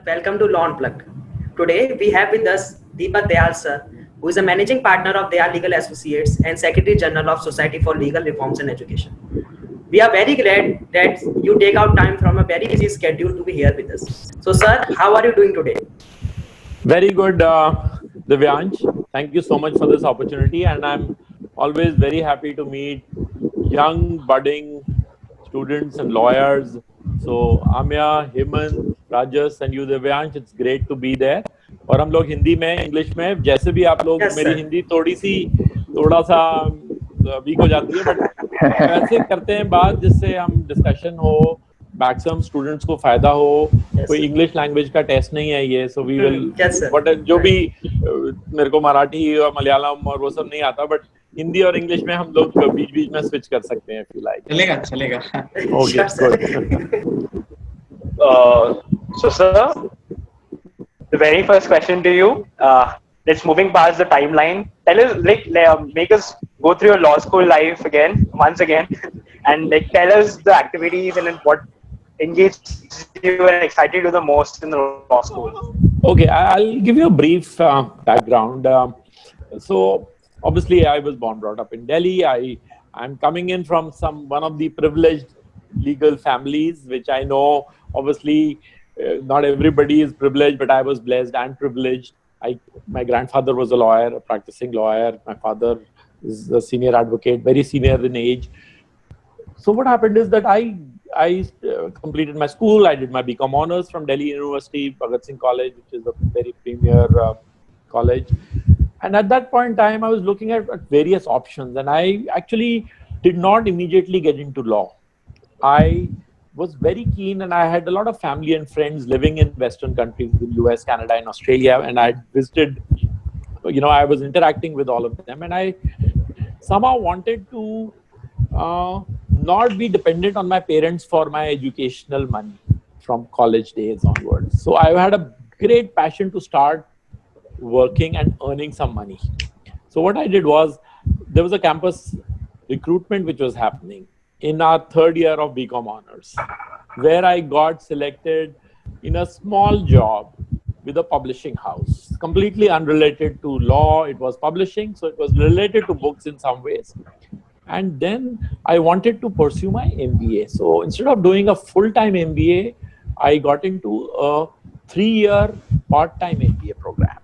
welcome to Law Unplugged. Today we have with us Deepak Dayal sir, who is a managing partner of Dayal Legal Associates and Secretary General of Society for Legal Reforms and Education. We are very glad that you take out time from a very busy schedule to be here with us. So sir, how are you doing today? Very good, Divyansh. Thank you so much for this opportunity, and I'm always very happy to meet young, budding students and lawyers. So, Amya, Hemant, Rajas, and you, Divyansh, it's great to be there. और हम लोग हिंदी में, English में, जैसे भी आप लोग, Yes मेरी sir. हिंदी थोड़ा सा वीक हो जाती है, बट वैसे करते हैं बात जिससे हम डिस्कशन हो, मैक्सिमम स्टूडेंट्स को फायदा हो. Yes कोई sir. इंग्लिश लैंग्वेज का टेस्ट नहीं है ये, so we will Yes sir. But जो भी Right. मेरे को मराठी और मलयालम और वो सब नहीं आता, बट हिंदी और इंग्लिश में हम लोग बीच बीच में स्विच कर सकते हैं, इफ यू लाइक. चलेगा चलेगा. Okay, Sure sir. Good. So, sir, the very first question to you. Let's moving past the timeline. Tell us, make us go through your law school life once again, and tell us the activities and then what engaged you and excited you the most in the law school. Okay, I'll give you a brief background. So obviously, I was brought up in Delhi. I'm coming in from one of the privileged legal families, which I know. Obviously, not everybody is privileged, but I was blessed and privileged. My grandfather was a lawyer, a practicing lawyer. My father is a senior advocate, very senior in age. So what happened is that I completed my school. I did my BCom honors from Delhi University, Bhagat Singh College, which is a very premier college. And at that point in time, I was looking at various options, and I actually did not immediately get into law. I was very keen, and I had a lot of family and friends living in Western countries, in US, Canada, and Australia, and I visited, I was interacting with all of them, and I somehow wanted to not be dependent on my parents for my educational money from college days onwards. So I had a great passion to start working and earning some money. So what I did was, there was a campus recruitment which was happening in our third year of BCom honors, where I got selected in a small job with a publishing house, completely unrelated to law. It was publishing, so it was related to books in some ways. And then I wanted to pursue my MBA. So instead of doing a full-time MBA, I got into a 3-year part-time MBA program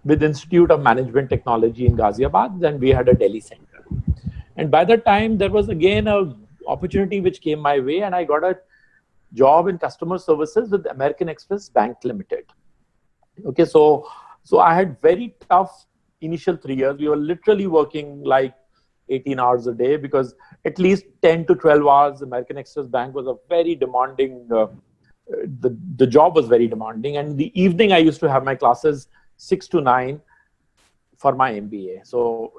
with Institute of Management Technology in Ghaziabad. Then we had a Delhi center. And by that time, there was again a opportunity which came my way, and I got a job in customer services with American Express Bank Limited. Okay, so I had very tough initial 3 years. We were literally working like 18 hours a day, because at least 10 to 12 hours. American Express Bank was a very demanding, the job was very demanding. And in the evening, I used to have my classes 6 to 9 for my MBA. So,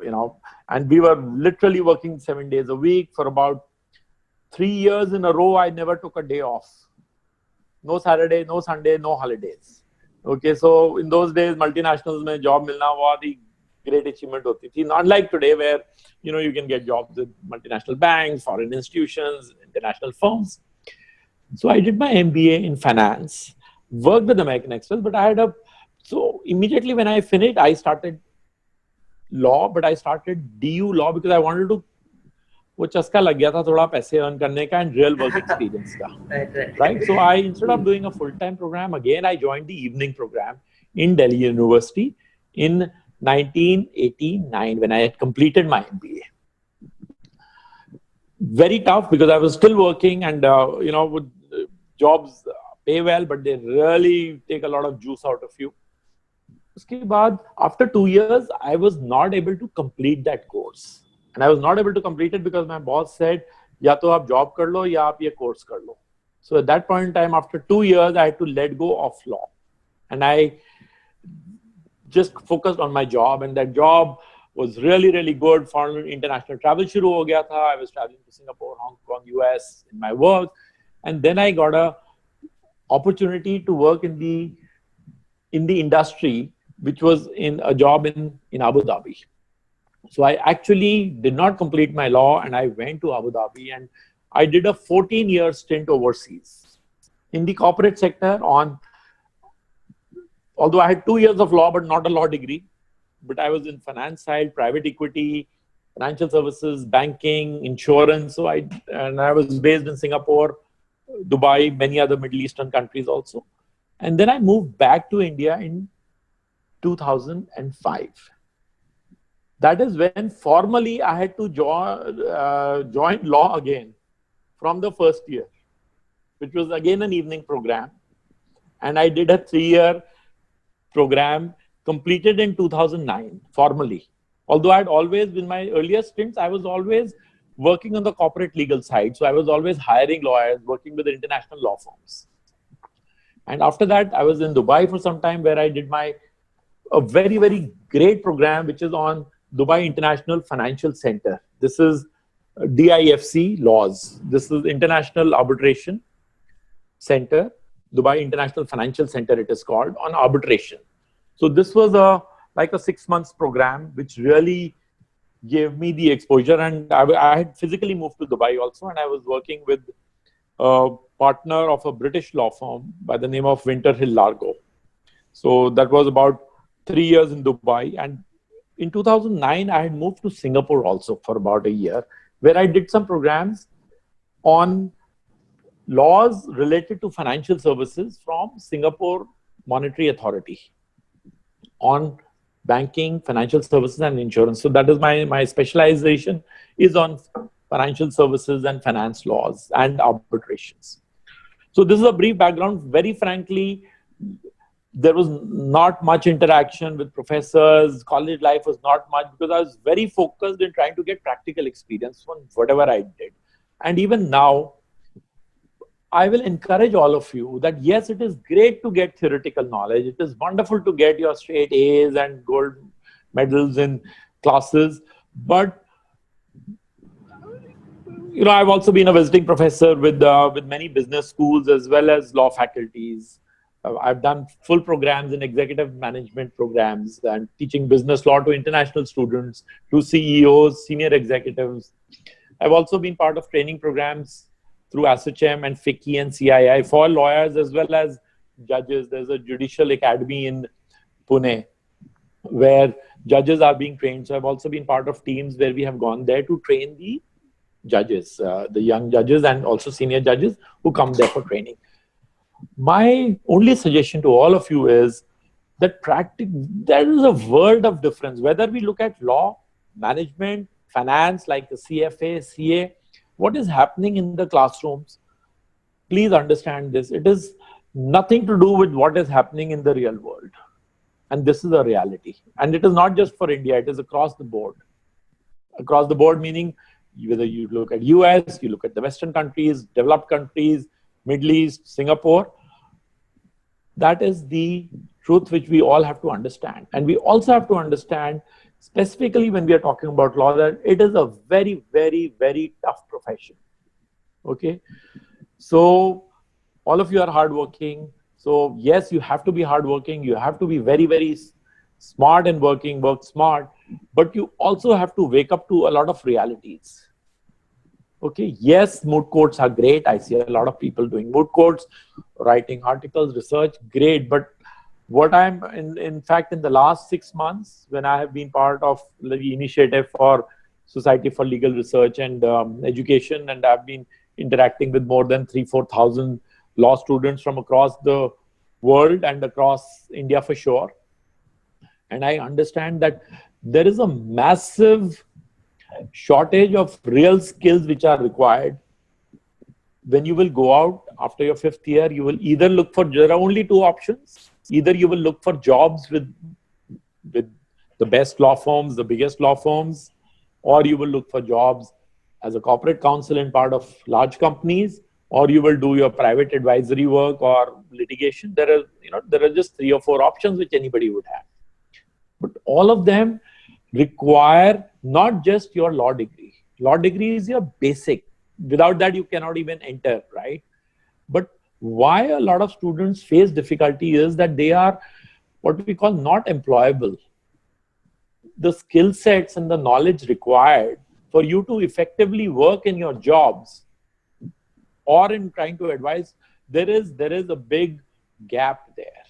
and we were literally working 7 days a week for about 3 years in a row. I never took a day off. No Saturday, no Sunday, no holidays. Okay, so in those days, multinationals mein job milna was the great achievement hoti thi. Not like today, where you can get jobs with multinational banks, foreign institutions, international firms. So I did my MBA in finance, worked with American Express, but so immediately when I finished, I started law, but I started DU law because I wanted to, वो चस्का लग गया था थोड़ा पैसे earn करने का and real work experience का. Right? So instead of doing a full-time program, again, I joined the evening program in Delhi University in 1989 when I had completed my MBA. Very tough because I was still working, and jobs pay well, but they really take a lot of juice out of you. Uske baad, after 2 years, I was not able to complete that course. And I was not able to complete it because my boss said, ya to aap job kar lo, ya aap ye course kar lo. So at that point in time, after 2 years, I had to let go of law. And I just focused on my job, and that job was really, really good. Foreign international travel shuru ho gaya tha. I was traveling to Singapore, Hong Kong, US in my work. And then I got a opportunity to work in the industry, which was in a job in Abu Dhabi. So I actually did not complete my law, and I went to Abu Dhabi, and I did a 14-year stint overseas in the corporate sector on although I had 2 years of law, but not a law degree. But I was in finance side, private equity, financial services, banking, insurance. So I was based in Singapore, Dubai, many other Middle Eastern countries also. And then I moved back to India in 2005. That is when formally I had to join law again from the first year, which was again an evening program. And I did a 3-year program completed in 2009 formally. Although I had always, in my earlier stints, I was always working on the corporate legal side. So I was always hiring lawyers, working with international law firms. And after that, I was in Dubai for some time, where I did a very, very great program, which is on Dubai International Financial Center. This is DIFC laws. This is International Arbitration Center, Dubai International Financial Center, it is called, on arbitration. So this was like a 6 months program, which really gave me the exposure. And I had physically moved to Dubai also, and I was working with a partner of a British law firm by the name of Winter Hill Largo. So that was about 3 years in Dubai. And in 2009, I had moved to Singapore also for about a year, where I did some programs on laws related to financial services from Singapore Monetary Authority on banking, financial services, and insurance. So that is my specialization is on financial services and finance laws and arbitrations. So this is a brief background. Very frankly, there was not much interaction with professors. College life was not much, because I was very focused in trying to get practical experience on whatever I did. And even now, I will encourage all of you that yes, it is great to get theoretical knowledge. It is wonderful to get your straight A's and gold medals in classes. But I've also been a visiting professor with many business schools as well as law faculties. I've done full programs in executive management programs and teaching business law to international students, to CEOs, senior executives. I've also been part of training programs through ASSOCHAM and FICCI and CII for lawyers as well as judges. There's a judicial academy in Pune where judges are being trained. So I've also been part of teams where we have gone there to train the judges, the young judges and also senior judges who come there for training. My only suggestion to all of you is that there is a world of difference. Whether we look at law, management, finance, like the CFA, CA, what is happening in the classrooms, please understand this. It is nothing to do with what is happening in the real world. And this is a reality. And it is not just for India, it is across the board. Across the board, meaning whether you look at US, you look at the Western countries, developed countries, Middle East, Singapore, that is the truth which we all have to understand. And we also have to understand, specifically when we are talking about law, that it is a very, very, very tough profession. Okay? So all of you are hardworking. So yes, you have to be hardworking. You have to be very, very smart and work smart. But you also have to wake up to a lot of realities. Okay, yes, moot courts are great. I see a lot of people doing moot courts, writing articles, research, great. But what I'm, in fact, in the last 6 months, when I have been part of the initiative for Society for Legal Research and Education, and I've been interacting with more than 3,000-4,000 law students from across the world and across India for sure. And I understand that there is a massive shortage of real skills which are required. When you will go out after your 5th year, you will either look for, there are only 2 options. Either you will look for jobs with the best law firms, the biggest law firms, or you will look for jobs as a corporate counsel in part of large companies, or you will do your private advisory work or litigation. There are just 3 or 4 options which anybody would have. But all of them require not just your law degree. Law degree is your basic. Without that, you cannot even enter, right? But why a lot of students face difficulty is that they are what we call not employable. The skill sets and the knowledge required for you to effectively work in your jobs or in trying to advise, there is a big gap there.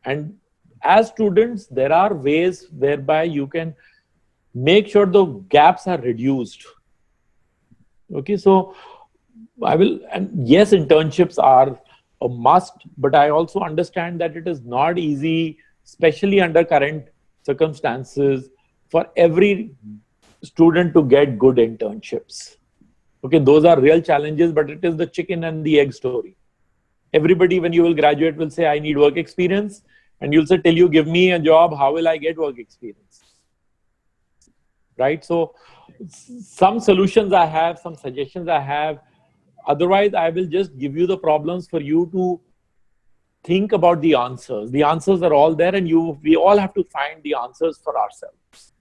And as students, there are ways whereby you can make sure the gaps are reduced. Okay, so I will, and yes, internships are a must, but I also understand that it is not easy, especially under current circumstances, for every student to get good internships. Okay, those are real challenges, but it is the chicken and the egg story. Everybody, when you will graduate, will say, I need work experience. And you'll say, till you give me a job, how will I get work experience? Right? So, some solutions I have, some suggestions I have. Otherwise, I will just give you the problems for you to think about the answers. The answers are all there, and we all have to find the answers for ourselves.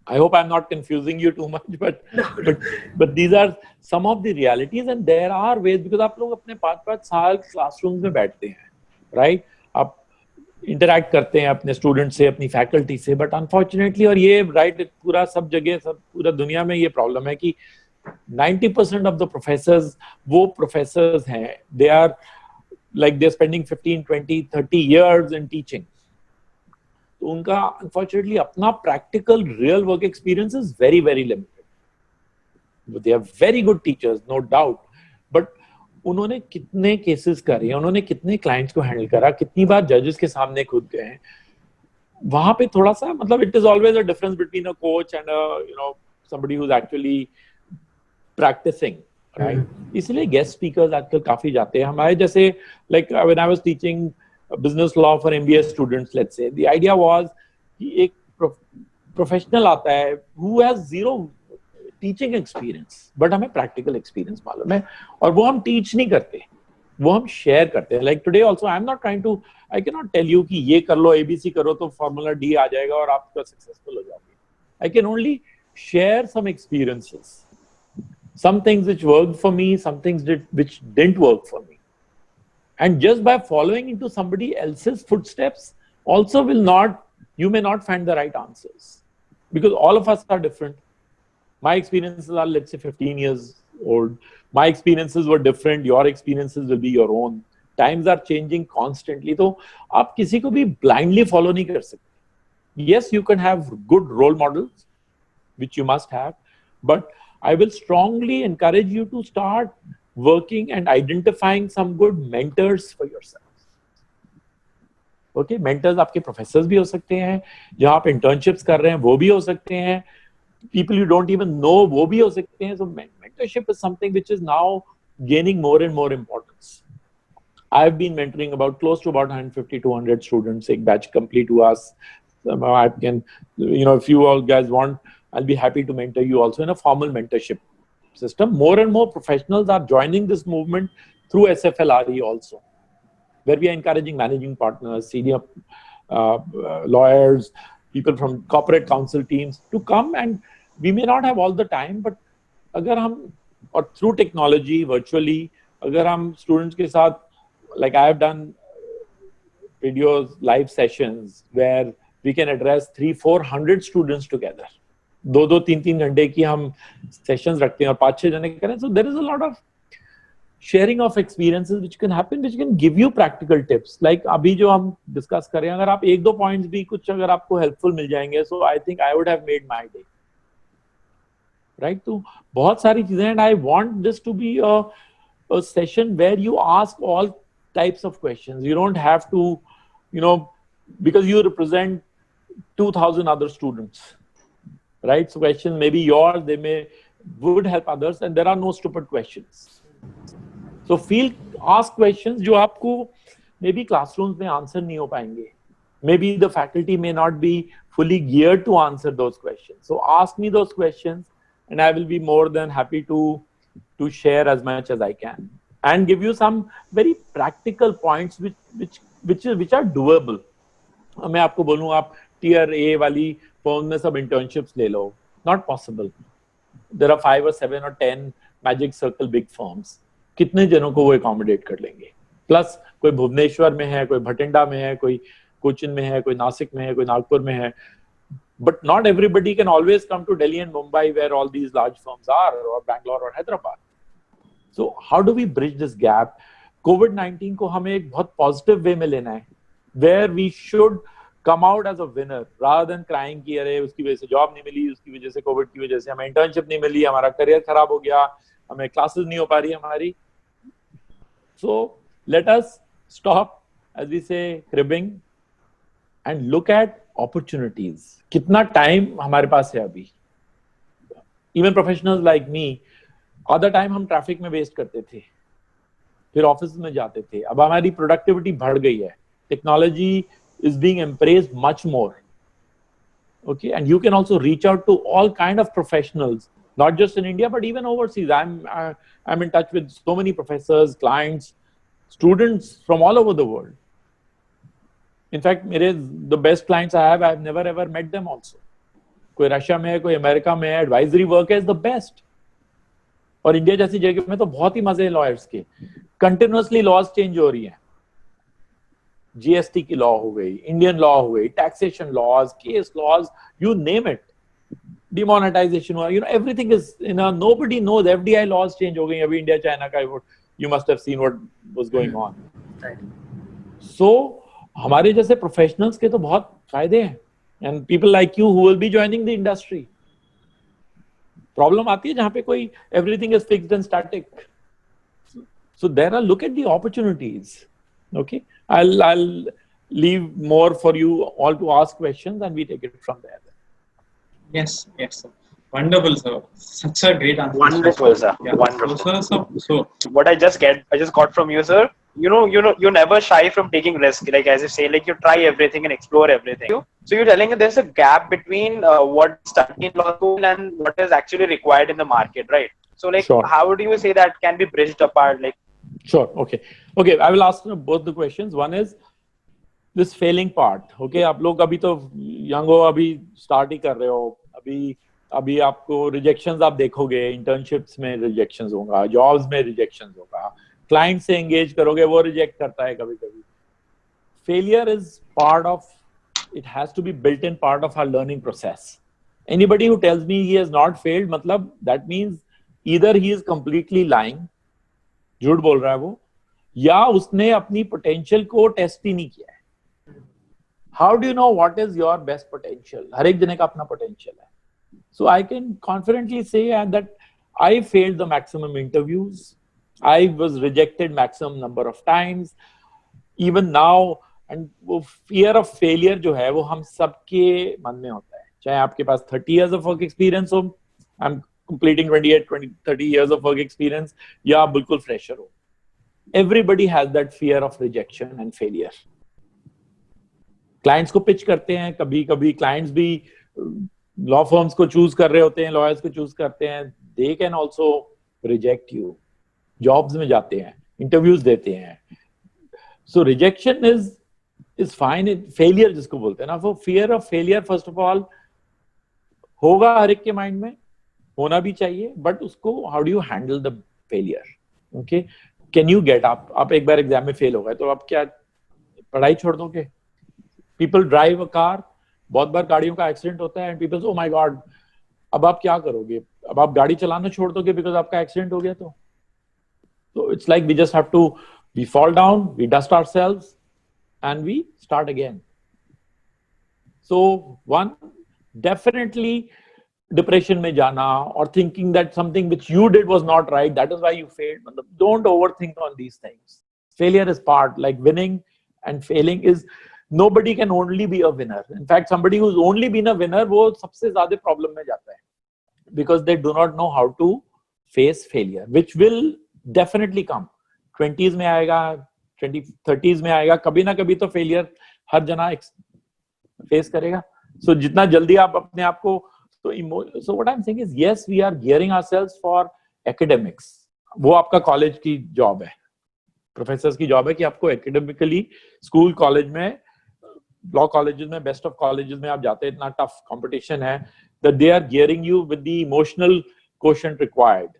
I hope I'm not confusing you too much, but these are some of the realities, and there are ways, because आप लोग अपने 5-5 साल classrooms में बैठते हैं, right? आप interact करते हैं अपने students से, अपनी faculty से, but unfortunately, और ये right पूरा सब जगह, सब पूरा दुनिया में ये problem है कि 90% of the professors वो professors हैं, they are like they're spending 15, 20, 30 years in teaching. तो उनका unfortunately अपना practical real work experience is very, very limited. But they are very good teachers, no doubt. But उन्होंने कितने cases करे, उन्होंने कितने clients को handle करा, कितनी बार judges के सामने खुद गए हैं, वहाँ पे थोड़ा सा मतलब it is always a difference between a coach and a somebody who's actually practicing, right? इसलिए guest speakers आजकल काफी जाते हैं. हमारे जैसे like when I was teaching business law for MBA students, let's say, the idea was कि एक professional आता है who has zero teaching experience, but हमें practical experience मालूम है, और वो हम teach नहीं करते, वो हम share करते हैं. Like today also, I'm not trying to, I cannot tell you कि ये कर लो, ABC करो तो formula D आ जाएगा और आप successful हो जाओगे. I can only share some experiences, some things which worked for me, some things which didn't work for me. And just by following into somebody else's footsteps also you may not find the right answers, because all of us are different. My experiences are, let's say, 15 years old. My experiences were different. Your experiences will be your own. Times are changing constantly. So, आप किसी को भी blindly follow नहीं कर सकते. Yes, you can have good role models, which you must have, but I will strongly encourage you to start working and identifying some good mentors for yourself. Okay, mentors आपके professors भी हो सकते हैं, जहाँ आप internships कर रहे हैं वो भी हो सकते हैं, people you don't even know वो भी हो सकते हैं. So mentorship is something which is now gaining more and more importance. I've been mentoring close to about 150-200 students. एक batch complete to us. I can, if you all guys want, I'll be happy to mentor you also in a formal mentorship system. More and more professionals are joining this movement through SFLRE also, where we are encouraging managing partners, senior lawyers, people from corporate counsel teams to come. And we may not have all the time, but अगर हम, or through technology, virtually, अगर हम students के साथ, like I have done videos, live sessions where we can address 300-400 students together. 2-3 घंटे की हम sessions रखते हैं और 5-6 जने करें. So there is a lot of sharing of experiences which can happen, which can give you practical tips. Like अभी जो हम discuss करें, अगर आप 1-2 points भी कुछ अगर आपको helpful मिल जाएंगे, so I think I would have made my day. Right? तो बहुत सारी चीजें, and I want this to be a session where you ask all types of questions. You don't have to, because you represent 2,000 other students, right? So questions may be yours, they would help others, and there are no stupid questions. So ask questions जो आपको maybe classrooms में answer नहीं हो पाएंगे. Maybe the faculty may not be fully geared to answer those questions. So ask me those questions, and I will be more than happy to share as much as I can and give you some very practical points which are doable. मैं आपको बोलूँ आप tier A वाली firm में सब internships ले लो. Not possible. There are 5 or 7 or 10 magic circle big firms. कितने जनों को वो accommodate कर लेंगे? Plus कोई भुवनेश्वर में है, कोई भटिंडा में है, कोई कोचिन में है, कोई नासिक में है, कोई नागपुर में है. But not everybody can always come to Delhi and Mumbai where all these large firms are, or Bangalore or Hyderabad. So how do we bridge this gap? COVID-19 को हमें एक बहुत positive way में लेना है. where we should come out as a winner rather than crying कि अरे उसकी वजह से जॉब नहीं मिली, उसकी वजह से कोविड की वजह से हमें इंटर्नशिप नहीं मिली, हमारा करियर खराब हो गया, हमें क्लासेस नहीं हो पा रही हमारी. So let us stop, as we say, cribbing and look at opportunities. कितना टाइम हमारे पास है अभी. Even professionals like me, आधा टाइम हम ट्रैफिक में वेस्ट करते थे, फिर ऑफिस में जाते थे. अब हमारी प्रोडक्टिविटी बढ़ गई है. Technology is being embraced much more. Okay, and you can also reach out to all kind of professionals, not just in India but even overseas. I'm in touch with so many professors, clients, students from all over the world. In fact, the best clients I have, I've never ever met them also. कोई Russia में है, कोई America में है. Advisory work is the best. और India जैसी जगह में तो बहुत ही मजे हैं लॉयर्स के. कंटिन्यूअसली लॉज चेंज हो रही हैं. जीएसटी की लॉ हो गई, इंडियन लॉ हो गई, taxation laws, case laws, you name it. Demonetisation हुआ, everything is nobody knows. FDI laws change हो गई अभी इंडिया चाइना का. You must have seen what was going on. So हमारे जैसे प्रोफेशनल्स के तो बहुत फायदे हैं. And people like you who will be joining the industry. Problem आती है जहां पे कोई everything is fixed and static. So there are, look at the opportunities. Okay, I'll leave more for you all to ask questions and we take it from there. Yes, sir. Wonderful, sir. Such a great answer. Wonderful, sir. Yeah. Wonderful. So What I just got from you, sir. You're never shy from taking risk. Like as you say, like you try everything and explore everything. So you're telling me there's a gap between what studying in law school and what is actually required in the market, right? So like, Sure. how do you say that can be bridged apart? Like, Sure. Okay. I will ask both the questions. One is this failing part. Okay, आप लोग अभी तो young हो, अभी start ही कर रहे हो. अभी आपको rejections आप देखोगे, internships में rejections होगा, jobs में rejections होगा, client से engage करोगे, वो reject करता है कभी-कभी. Failure is part of, it has to be built-in part of our learning process. Anybody who tells me he has not failed, मतलब that means either he is completely lying, झूठ बोल रहा है वो, या उसने अपनी पोटेंशियल को टेस्ट ही नहीं किया है. How do you know what is your best potential? हर एक जने का अपना पोटेंशियल है. So I can confidently say that I failed the maximum interviews. I was rejected maximum number of times. Even now, and वो fear of failure जो है वो हम सबके मन में होता है. चाहे आपके पास 30 years of work experience हो, I am completing 30 years of work experience, या आप बिल्कुल fresher हो. Everybody has that fear of rejection and failure. Clients को pitch करते हैं, कभी clients भी law firms को choose कर रहे होते हैं, lawyers को choose करते हैं. They can also reject you. Jobs में जाते हैं, interviews देते हैं. So rejection is fine. Failure जिसको बोलते हैं ना, वो fear of failure first of all होगा हर एक के mind में, होना भी चाहिए. बट उसको how do you handle the failure? Okay, can you get up? आप एक बार एग्जाम में फेल हो गए तो आप क्या पढ़ाई छोड़ दोगे? पीपल ड्राइव अ कार, बहुत बार गाड़ियों का एक्सीडेंट होता है एंड पीपल से, ओ माय गॉड, अब आप क्या करोगे? अब आप गाड़ी चलाना छोड़ दोगे बिकॉज आपका एक्सीडेंट हो गया? तो it's like we just have to, we fall down, we dust ourselves and we start again. So one, definitely depression में जाना और thinking that something which you did was not right, that is why you failed, मतलब don't overthink on these things. Failure is part, like winning and failing is, nobody can only be a winner. In fact, somebody who's only been a winner, वो सबसे ज्यादा problem में जाता है, because they do not know how to face failure, which will definitely come. 20s में आएगा, 30s में आएगा, कभी ना कभी तो फेलियर हर जना फेस करेगा. So जितना जल्दी आप अपने आप को, so what I'm saying is, yes, we are gearing ourselves for academics. वो आपका कॉलेज की जॉब है, प्रोफेसर्स की जॉब है कि आपको एकेडमिकली स्कूल, कॉलेज में, लॉ कॉलेजेस में, बेस्ट ऑफ कॉलेजेस में आप जाते हैं, इतना टफ कंपटीशन है, that they are gearing you with the emotional quotient required,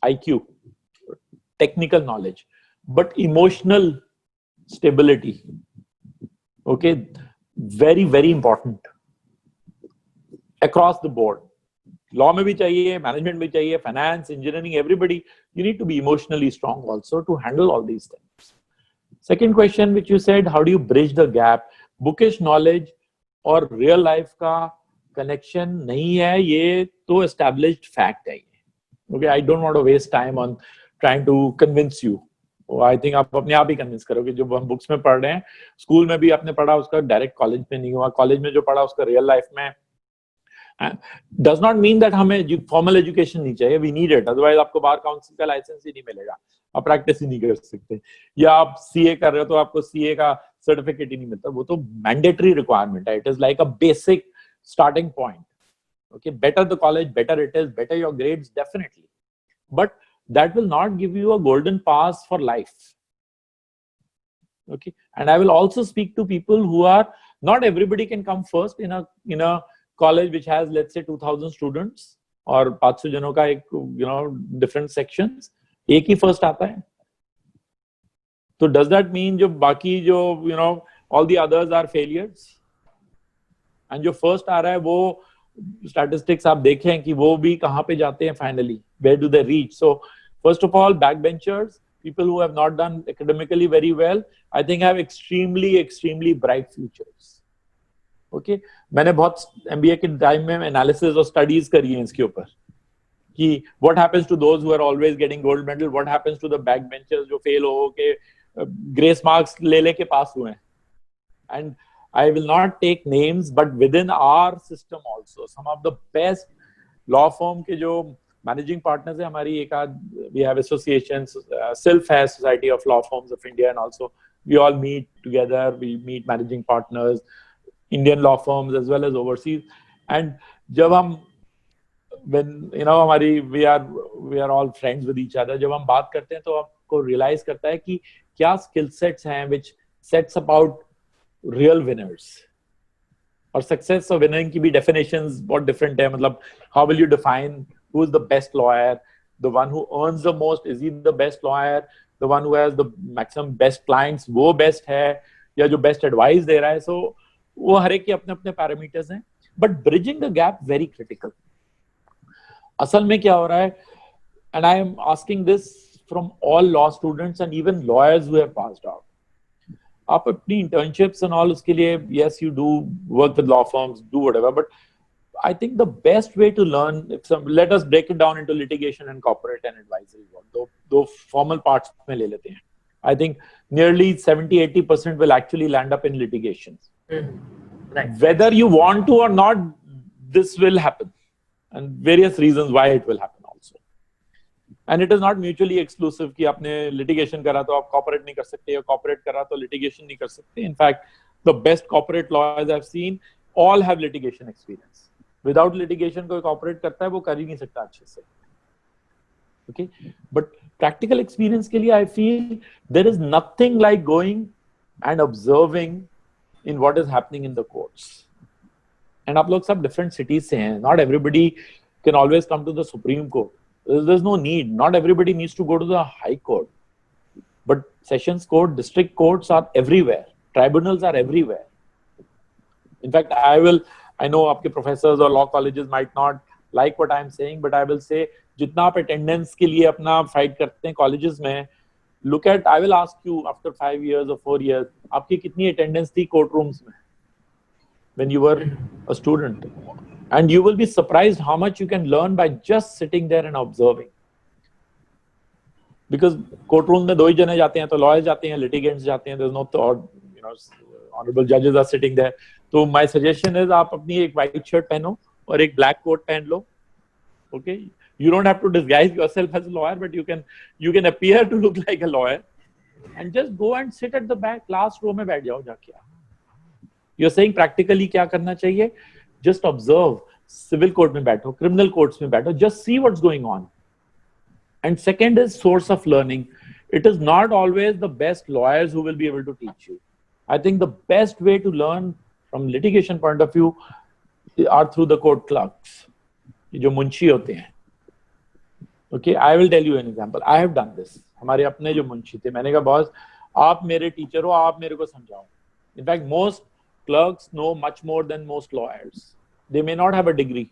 IQ, technical knowledge, but emotional stability, okay, very very important across the board. Law में भी चाहिए, management में चाहिए, finance, engineering, everybody, you need to be emotionally strong also to handle all these things. Second question which you said, how do you bridge the gap? Bookish knowledge और real life का connection नहीं है, ये तो established fact है. Okay, I don't want to waste time on trying to convince you. I think आप अपने आप ही convince करोगे. जो हम books में पढ़ रहे हैं, school में भी आपने पढ़ा, उसका direct college में नहीं हुआ. College में जो पढ़ा, उसका real life में does not mean that हमें formal education नहीं चाहिए. We need it. Otherwise आपको बार काउंसिल का लाइसेंस ही नहीं मिलेगा. आप प्रैक्टिस ही नहीं कर सकते. या आप सीए कर रहे हो तो आपको सीए का सर्टिफिकेट ही नहीं मिलता. वो तो मैंडेटरी रिक्वायरमेंट है. It is like a basic starting point. Okay, better the college, better it is, better your grades, definitely. But that will not give you a golden pass for life. Okay, and I will also speak to people who are, not everybody can come first in a college which has, let's say, 2000 students और 500 जनों का एक, different sections. एक ही first आता है. So does that mean जो बाकी जो, all the others are failures? And जो first आ रहा है वो statistics आप देखें कि वो भी कहाँ पे जाते हैं finally, where do they reach? So first of all, backbenchers, people who have not done academically very well, I think have extremely bright futures. Okay, मैंने बहुत MBA के टाइम में analysis और studies करी हैं इसके ऊपर कि what happens to those who are always getting gold medal, what happens to the backbenchers जो fail हो के grace marks ले के पास हुए हैं. And I will not take names, but within our system also, some of the best law firm के जो managing partners हैं हमारी एक आध, we have associations, SILF has Society of Law Firms of India, and also we all meet together, we meet managing partners, Indian law firms as well as overseas. And जब हम, when हमारी we are all friends with each other, जब हम बात करते हैं तो आपको realize करता है कि क्या skill sets हैं which sets about real winners. और success और winning की भी definitions बहुत different है. मतलब how will you define who is the best lawyer? The one who earns the most, is he the best lawyer? The one who has the maximum best clients, वो best है या जो best advice दे रहा है? So वो हर एक के अपने अपने parameters हैं. But bridging the gap very critical. असल में क्या हो रहा है? And I am asking this from all law students and even lawyers who have passed out. आप अपनी internships and all उसके लिए, yes, you do work with law firms, do whatever, but I think the best way to learn, let us break it down into litigation and corporate and advisory work. दो formal parts में ले लेते हैं. I think nearly 70-80% will actually land up in litigations. Right. Whether you want to or not, this will happen, and various reasons why it will happen also. And it is not mutually exclusive कि आपने litigation करा तो आप corporate नहीं कर सकते, या corporate करा तो litigation नहीं कर सकते. In fact, the best corporate lawyers I've seen all have litigation experience. Without litigation कोई corporate करता है वो कर ही नहीं सकता अच्छे से. Okay, but practical experience के लिए I feel there is nothing like going and observing in what is happening in the courts. And आप लोग सब different cities से हैं. Not everybody can always come to the Supreme Court. There's no need. Not everybody needs to go to the High Court. But Sessions Court, District Courts are everywhere. Tribunals are everywhere. In fact, I know आपके professors or law colleges might not like what I'm saying, but I will say, जितना आप attendance के लिए अपना fight करते हैं colleges में, look at, I will ask you after 5 years or 4 years, आपकी कितनी attendance थी courtrooms में when you were a student? And you will be surprised how much you can learn by just sitting there and observing. Because courtrooms में दो ही जने जाते हैं, तो lawyers जाते हैं, litigants जाते हैं, there's no thought, honorable judges are sitting there. So my suggestion is आप अपनी एक white shirt पहनो और एक black coat पहन लो. Okay, you don't have to disguise yourself as a lawyer, but you can appear to look like a lawyer and just go and sit at the back, last row में बैठ जाओ जाके. You're saying practically क्या करना चाहिए? Just observe. Civil court में बैठो, criminal courts में बैठो, just see what's going on. And second is source of learning. It is not always the best lawyers who will be able to teach you. I think the best way to learn from litigation point of view are through the court clerks. जो मुंशी होते हैं. Okay, I will tell you an example. I have done this. हमारे अपने जो मुंशी थे, मैंने कहा boss आप मेरे टीचर हो, आप मेरे को समझाओ. In fact, most clerks know much more than most lawyers. They may not have a degree,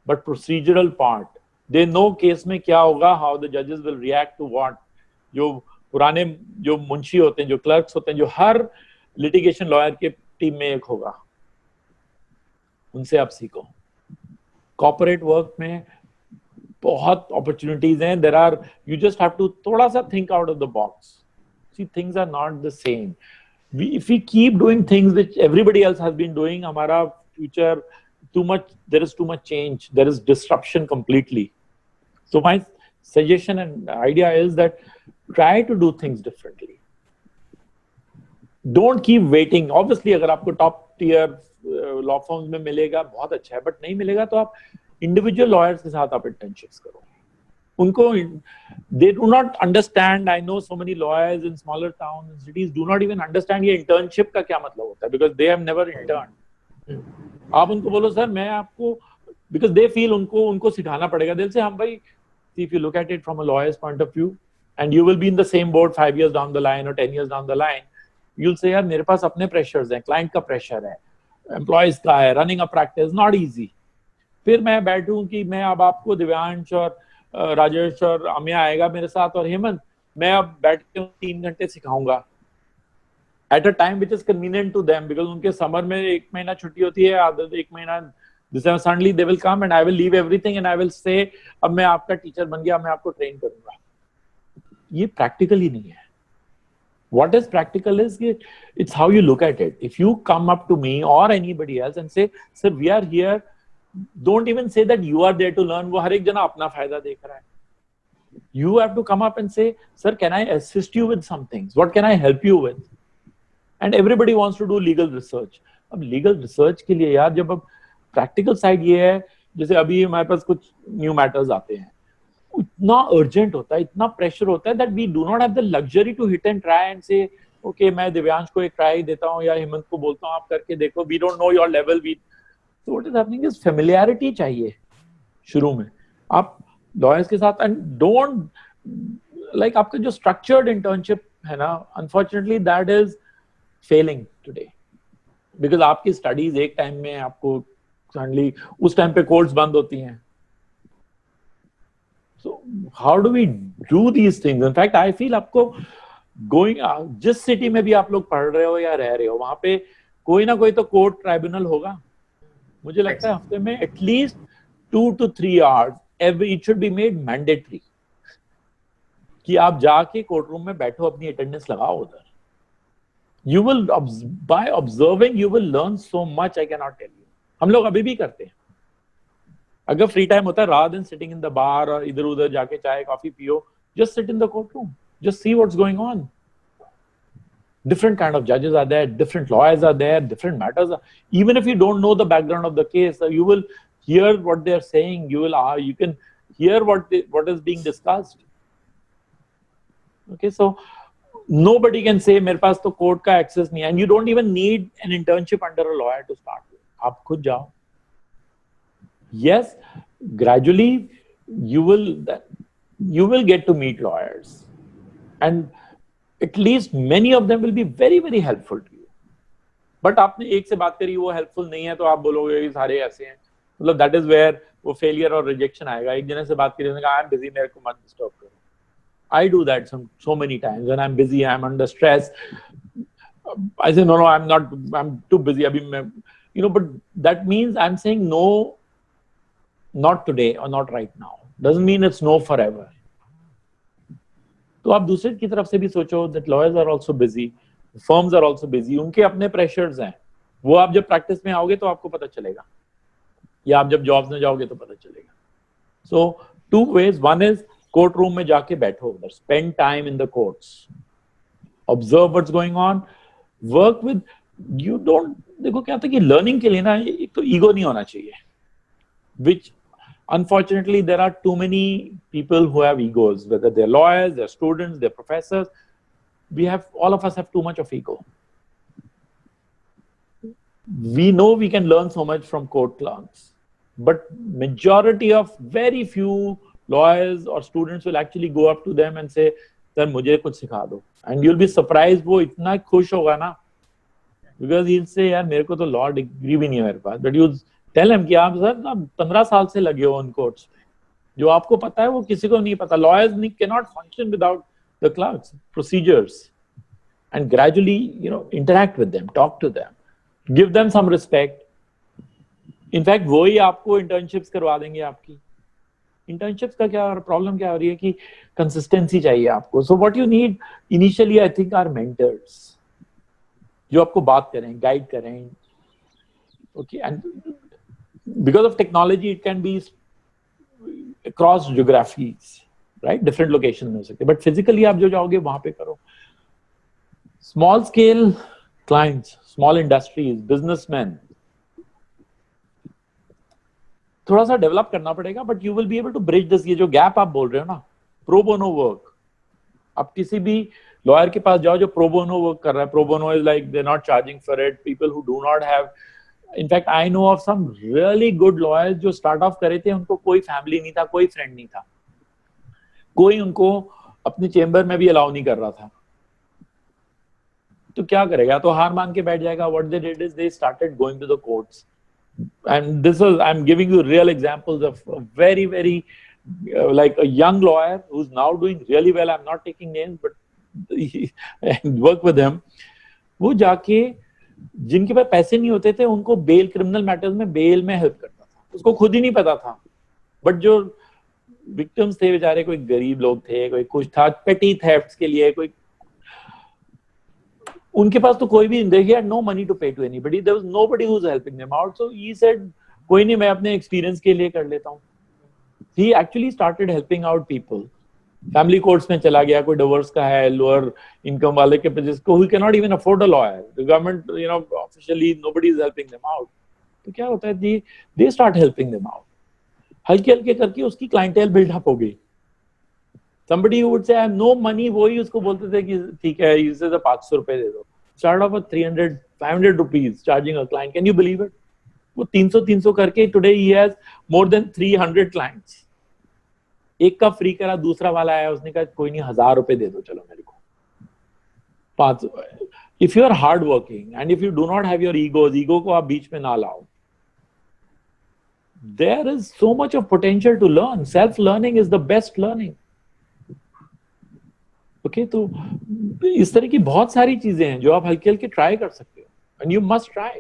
but procedural part. They know case में क्या होगा, how the judges will react to what. जो पुराने जो मुंशी होते हैं, जो क्लर्क्स होते हैं, जो हर लिटिगेशन लॉयर के टीम में एक होगा, उनसे आप सीखो। कॉर्पोरेट वर्क में बहुत अपॉर्चुनिटीज हैं, there are, you just have to थोड़ा सा think out of the box. See things are not the same. if we keep doing things which everybody else has been doing, हमारा future there is too much change, there is disruption completely. So my suggestion and idea is that try to do things differently. Don't keep waiting. Obviously अगर आपको top tier law firms में मिलेगा बहुत अच्छा है, but नहीं मिलेगा तो आप individual lawyers के साथ आप internships करो। उनको, they do not understand. I know so many lawyers in smaller towns and cities do not even understand ये internship का क्या मतलब होता है, because they have never interned. आप उनको बोलो सर मैं आपको, because they feel उनको सिखाना पड़ेगा। दिल से हम भाई, if you look at it from a lawyer's point of view and you will be in the same boat 5 years down the line or 10 years down the line, you'll say यार मेरे पास अपने pressures हैं, client का pressure है, employees का है, running a practice not easy। फिर मैं बैठूं कि मैं अब आपको दिव्यांश और राजेश और अमिया आएगा मेरे साथ और हेमंत, मैं अब बैठ के 3 घंटे सिखाऊंगा at a time which is convenient to them, because उनके समर में 1 महीना छुट्टी होती है, आधा 1 महीना दिसंबर, suddenly they will come and I will leave everything and I will say अब मैं आपका टीचर बन गया, मैं आपको ट्रेन करूंगा। ये प्रैक्टिकल ही नहीं है। What is practical is it's how you look at it. If you come up to me or anybody else and say, sir we are here, don't even say that you are there to learn। वो हर एक जना अपना फायदा देख रहा है। You have to come up and say, sir can I assist you with some things, what can I help you with? And everybody wants to do legal research। अब legal research के लिए यार, जब अब practical side ये है, जैसे अभी हमारे पास कुछ new matters आते हैं, इतना urgent होता है, इतना pressure होता है that we do not have the luxury to hit and try and say okay मैं दिव्यांश को एक try देता हूँ या हेमंत को बोलता हूँ आप करके देखो, we don't know your level। So what is happening is familiarity चाहिए शुरू में आप lawyers के साथ, and don't like आपका जो structured internship है ना, unfortunately that is failing today, because आपकी studies एक time में आपको suddenly उस time पे courts बंद होती हैं। So how do we do these things? In fact I feel आपको going जिस city में भी आप लोग पढ़ रहे हो या रह रहे हो, वहाँ पे कोई ना कोई तो court tribunal होगा। मुझे लगता है हफ्ते में at least 2 to 3 hours it should be made mandatory कि आप जाके कोर्ट रूम में बैठो, अपनी अटेंडेंस लगाओ उधर। You will, by observing you will learn so much, I cannot tell you। हम लोग अभी भी करते हैं, अगर फ्री टाइम होता है, rather than sitting in the bar और इधर उधर जाके चाय कॉफी पियो, just sit in the courtroom, just see what's going on। Different kind of judges are there, different lawyers are there, different matters are, even if you don't know the background of the case, you will hear what they are saying, you can hear what is being discussed। Okay, so nobody can say मेरे पास तो court का access नहीं है, and you don't even need an internship under a lawyer to start with। आप खुद जाओ। Yes, gradually you will get to meet lawyers, and at least many of them will be very very helpful to you। But आपने एक से बात करी वो helpful नहीं है तो आप बोलोगे ये सारे ऐसे हैं, मतलब that is where वो failure और rejection आएगा। एक जने से बात करी, उसने कहा I'm busy, मेरे को मत disturb करो। I do that so many times when I'm busy, I'm under stress। I say no, I'm too busy अभी मैं, but that means I'm saying no, not today or not right now, doesn't mean it's no forever। तो आप दूसरे की तरफ से भी सोचो that lawyers are also busy, firms are also busy, उनके अपने pressures हैं। वो आप जब practice में आओगे तो आपको पता चलेगा, या आप जब jobs में जाओगे तो पता चलेगा। So 2 ways, one is court room में जाके बैठो उधर, spend time in the courts, observe what's going on, work with, you don't, देखो क्या था कि learning के लिए ना एक तो ego नहीं होना चाहिए, which unfortunately there are too many people who have egos, whether they're lawyers, they're students, they're professors। all of us have too much of ego। We know we can learn so much from court clerks, but majority of very few lawyers or students will actually go up to them and say sir मुझे कुछ सिखा दो, and you'll be surprised वो इतना खुश होगा ना, because he'll say यार मेरे को तो law degree भी नहीं है मेरे पास, but you tell him कि आप सर ना 15 साल से लगे हो उन कोर्ट्स में, जो आपको पता है वो किसी को नहीं पता। Lawyers cannot function without the clerks, procedures, and gradually, interact with them, talk to them, give them some respect. In fact, वही आपको internships करवा देंगे आपकी. Internships का क्या problem क्या हो रही है कि consistency चाहिए आपको. So what you need initially, I think, are mentors जो आपको बात करें, guide करें. Okay, and because of technology, it can be across geographies, right? Different locations में हो सकते, but physically आप जो जाओगे वहाँ पे करो. Small scale clients, small industries, businessmen, थोड़ा सा डेवलप करना पड़ेगा, but you will be able to bridge this. ये जो गैप आप बोल रहे हो ना, प्रो बोनो वर्क, आप किसी भी लॉयर के पास जाओ जो प्रो बोनो वर्क कर रहा है. Pro bono is like they not charging for it. People who do not have, in fact I know of some really good lawyers जो स्टार्ट ऑफ करे थे, उनको कोई फैमिली नहीं था, कोई फ्रेंड नहीं था, कोई उनको अपने चेंबर में भी अलाउ नहीं कर रहा था. तो क्या करेगा? तो हार मान के बैठ जाएगा. What they did is they started going to the courts. And this is, I'm giving you real examples of a very, very like a young lawyer who's now doing really well. I'm not taking names, but I work with him. वो जाके जिनके पास पैसे नहीं होते थे उनको bell, criminal matters में bell में हेल्प करता था. उसको खुद ही नहीं पता था, बट जो विक्टिम्स थे बेचारे, कोई गरीब लोग थे, कोई कुछ था, पेटी थेफ्ट्स के लिए कोई, उनके पास तो कोई भी नहीं. He had no money to pay to anybody. There was nobody who was helping them out. So he said, कोई नहीं, मैं अपने एक्सपीरियंस के लिए कर लेता हूँ. He actually started helping out people. Family courts में चला गया. कोई डिवोर्स का है, लोअर इनकम वाले के, जिसको who cannot even afford a lawyer. The government, officially nobody is helping them out. तो क्या होता है, they start helping them out. हल्के हल्के करके उसकी क्लाइंटेल बिल्डअप हो गई. Somebody who would say I have no money, वही उसको बोलते थे कि ठीक है, इससे तो 500 रुपए दे दो. Start off with 300, 500 rupees charging a client. Can you believe it? वो 300 करके today he has more than 300 clients. एक का फ्री करा, दूसरा वाला आया, उसने कहा कोई नहीं, 1000 रुपए दे दो चलो मेरे को. 5. If you are hard working and if you do not have your ego को आप बीच में ना लाओ, there is so much of potential to learn. Self learning is the best learning. Okay, तो इस तरह की बहुत सारी चीजें हैं जो आप हल्के हल्के ट्राई कर सकते हो. And you must try,